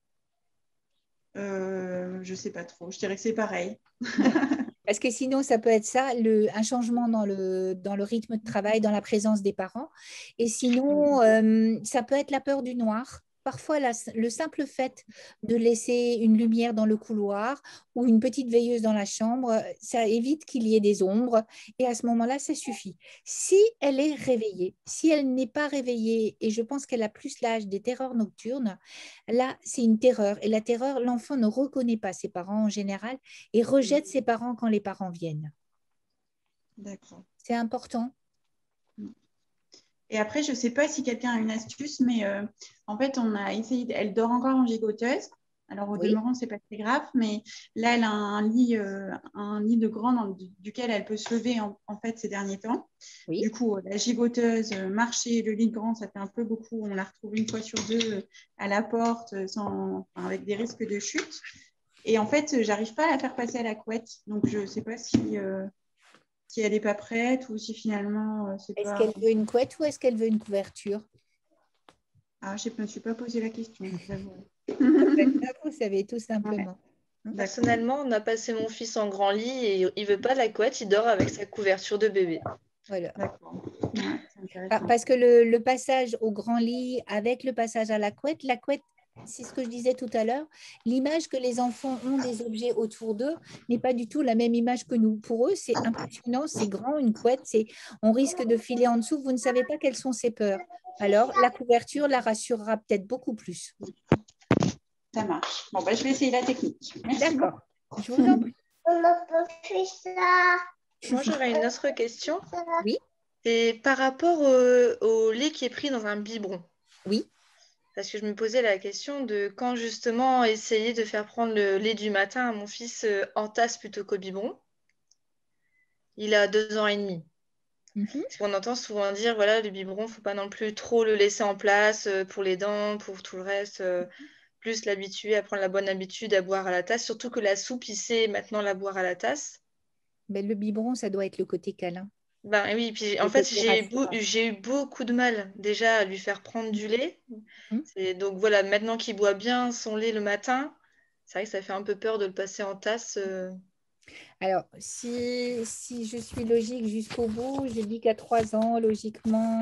Je ne sais pas trop. Je dirais que c'est pareil. Parce que sinon, ça peut être ça, un changement dans le rythme de travail, dans la présence des parents. Et sinon, ça peut être la peur du noir. Parfois, le simple fait de laisser une lumière dans le couloir ou une petite veilleuse dans la chambre, ça évite qu'il y ait des ombres. Et à ce moment-là, ça suffit. Si elle est réveillée, si elle n'est pas réveillée, et je pense qu'elle a plus l'âge des terreurs nocturnes, là, c'est une terreur. Et la terreur, l'enfant ne reconnaît pas ses parents en général et rejette ses parents quand les parents viennent. D'accord. C'est important. Et après, je ne sais pas si quelqu'un a une astuce, mais en fait, on a essayé. Elle dort encore en gigoteuse. Alors, au demeurant, ce n'est pas très grave, mais là, elle a un lit de grande duquel elle peut se lever en fait ces derniers temps. Oui. Du coup, la gigoteuse, marcher, le lit de grand, ça fait un peu beaucoup. On la retrouve 1 fois sur 2 à la porte, avec des risques de chute. Et en fait, j'arrive pas à la faire passer à la couette. Donc, je ne sais pas si elle n'est pas prête ou si finalement c'est pas... Est-ce qu'elle veut une couette ou est-ce qu'elle veut une couverture? Ah, je ne me suis pas posé la question. Vous savez, tout simplement. Ouais. Personnellement, on a passé mon fils en grand lit et il ne veut pas la couette, il dort avec sa couverture de bébé. Voilà. Parce que le passage au grand lit avec le passage à la couette, c'est ce que je disais tout à l'heure, l'image que les enfants ont des objets autour d'eux n'est pas du tout la même image que nous. Pour eux, c'est impressionnant, c'est grand, une couette, on risque de filer en dessous, vous ne savez pas quelles sont ses peurs. Alors, la couverture la rassurera peut-être beaucoup plus. Ça marche. Bon, je vais essayer la technique. D'accord. Je vous en prie. On n'a pas fait ça. Moi, j'aurais une autre question. Oui. C'est par rapport au lait qui est pris dans un biberon. Oui. Parce que je me posais la question de quand justement essayer de faire prendre le lait du matin à mon fils en tasse plutôt qu'au biberon. Il a 2 ans et demi. Parce qu'on entend souvent dire, voilà, le biberon, faut pas non plus trop le laisser en place pour les dents, pour tout le reste. Plus l'habituer à prendre la bonne habitude à boire à la tasse. Surtout que la soupe, il sait maintenant la boire à la tasse. Mais le biberon, ça doit être le côté câlin. Ben oui, puis en fait, j'ai eu beaucoup de mal déjà à lui faire prendre du lait. Donc voilà, maintenant qu'il boit bien son lait le matin, c'est vrai que ça fait un peu peur de le passer en tasse. Alors, si je suis logique jusqu'au bout, je dis qu'à 3 ans, logiquement,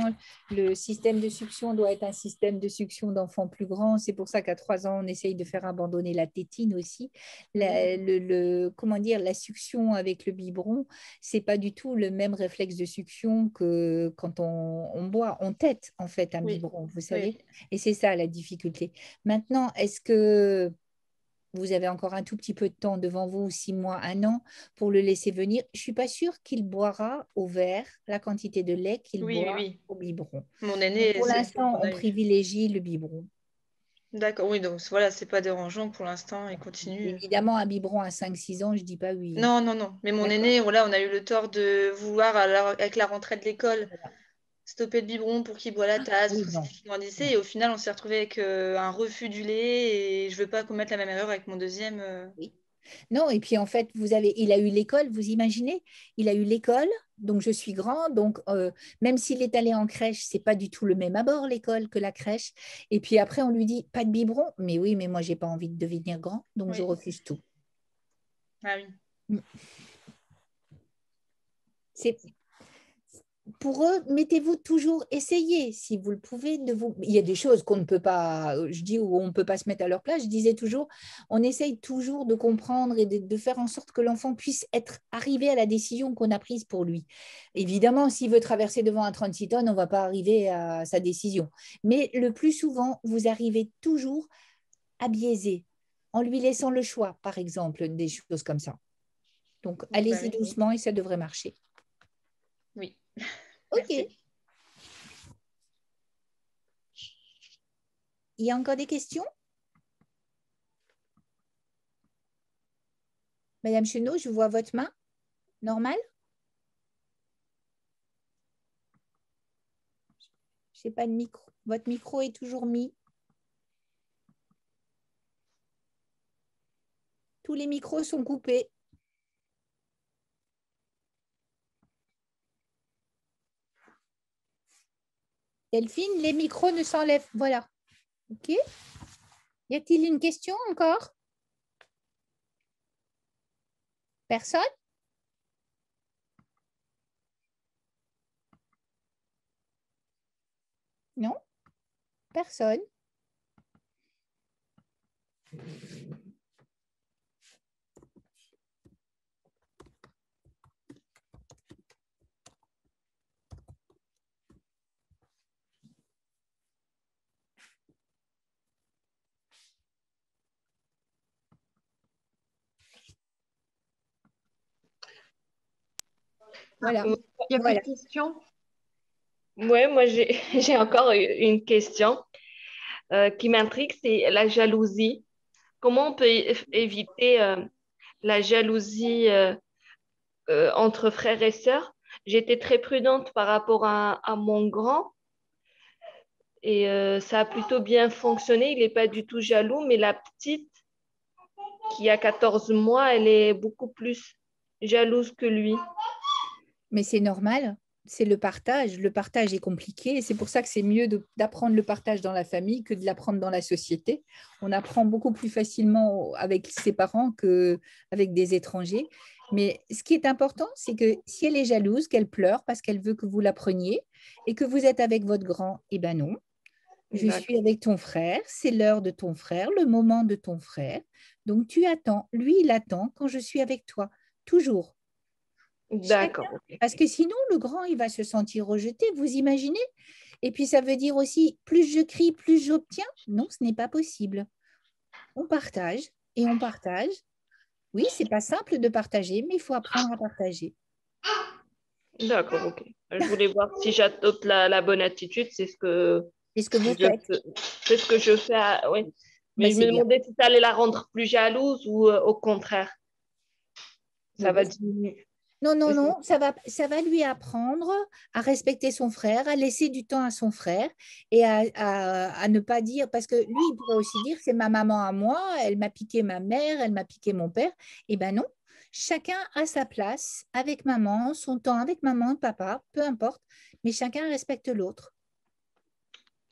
le système de succion doit être un système de succion d'enfants plus grands. C'est pour ça qu'à 3 ans, on essaye de faire abandonner la tétine aussi. Comment dire, la succion avec le biberon, c'est pas du tout le même réflexe de succion que quand on boit. On tète, en fait, un biberon, vous savez. Et c'est ça la difficulté. Maintenant, est-ce que vous avez encore un tout petit peu de temps devant vous, 6 mois, 1 an, pour le laisser venir? Je ne suis pas sûre qu'il boira au verre la quantité de lait qu'il boit au biberon. Mon aîné, pour l'instant, on privilégie le biberon. D'accord, oui, donc voilà, c'est pas dérangeant pour l'instant, il continue. Évidemment, un biberon à 5-6 ans, je ne dis pas oui. Non, non, non. Mais mon aîné, voilà, on a eu le tort de vouloir, avec la rentrée de l'école, stopper le biberon pour qu'il boit la tasse, parce que c'était qu'il grandissait. Et au final, on s'est retrouvé avec un refus du lait et je veux pas commettre la même erreur avec mon deuxième. Oui. Non, et puis en fait, il a eu l'école, vous imaginez? Il a eu l'école, donc je suis grand, donc même s'il est allé en crèche, c'est pas du tout le même abord l'école que la crèche. Et puis après, on lui dit pas de biberon, mais oui, mais moi j'ai pas envie de devenir grand, donc je refuse tout. Ah oui. Pour eux, mettez-vous toujours, essayez si vous le pouvez. Il y a des choses qu'on ne peut pas, je dis, où on ne peut pas se mettre à leur place. Je disais toujours, on essaye toujours de comprendre et de faire en sorte que l'enfant puisse arriver à la décision qu'on a prise pour lui. Évidemment, s'il veut traverser devant un 36 tonnes, on ne va pas arriver à sa décision. Mais le plus souvent, vous arrivez toujours à biaiser, en lui laissant le choix, par exemple, des choses comme ça. Donc, allez-y doucement et ça devrait marcher. Oui. Ok. Il y a encore des questions? Madame Chenot, je vois votre main. Normal? Je n'ai pas de micro. Votre micro est toujours mis. Tous les micros sont coupés. Delphine, les micros ne s'enlèvent. Voilà. OK. Y a-t-il une question encore? Personne? Non? Personne? Voilà. Il y a plus de questions? Oui, moi j'ai encore une question qui m'intrigue, c'est la jalousie. Comment on peut éviter la jalousie entre frères et sœurs? J'étais très prudente par rapport à mon grand et ça a plutôt bien fonctionné. Il n'est pas du tout jaloux, mais la petite qui a 14 mois, elle est beaucoup plus jalouse que lui. Mais c'est normal, c'est le partage. Le partage est compliqué et c'est pour ça que c'est mieux d'apprendre le partage dans la famille que de l'apprendre dans la société. On apprend beaucoup plus facilement avec ses parents qu'avec des étrangers. Mais ce qui est important, c'est que si elle est jalouse, qu'elle pleure parce qu'elle veut que vous l'appreniez et que vous êtes avec votre grand, eh bien non. Je suis avec ton frère, c'est l'heure de ton frère, le moment de ton frère. Donc tu attends, lui il attend quand je suis avec toi, toujours. D'accord. Parce que sinon, le grand, il va se sentir rejeté, vous imaginez? Et puis, ça veut dire aussi, plus je crie, plus j'obtiens. Non, ce n'est pas possible. On partage et on partage. Oui, ce n'est pas simple de partager, mais il faut apprendre à partager. D'accord, ok. Je voulais voir si j'adopte la bonne attitude. C'est ce que vous faites. C'est ce que je fais. Oui. Mais je me demandais si ça allait la rendre plus jalouse ou au contraire. Ça va diminuer. Non, ça va lui apprendre à respecter son frère, à laisser du temps à son frère et à ne pas dire, parce que lui, il pourrait aussi dire, c'est ma maman à moi, elle m'a piqué ma mère, elle m'a piqué mon père. Eh bien non, chacun a sa place avec maman, son temps avec maman, papa, peu importe, mais chacun respecte l'autre.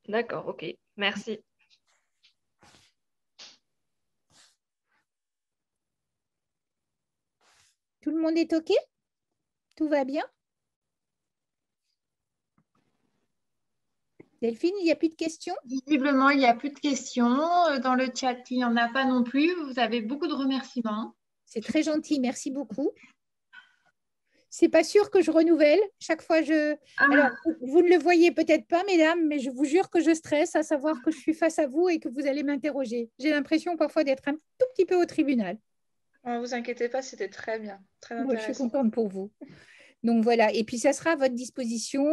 D'accord, ok, merci. Tout le monde est OK? Tout va bien? Delphine, il n'y a plus de questions? Visiblement, il n'y a plus de questions. Dans le chat, il n'y en a pas non plus. Vous avez beaucoup de remerciements. C'est très gentil, merci beaucoup. C'est pas sûr que je renouvelle. Chaque fois, Alors, vous ne le voyez peut-être pas, mesdames, mais je vous jure que je stresse à savoir que je suis face à vous et que vous allez m'interroger. J'ai l'impression parfois d'être un tout petit peu au tribunal. Ne vous inquiétez pas, c'était très bien, très intéressant. Moi, je suis contente pour vous. Donc voilà, et puis ça sera à votre disposition.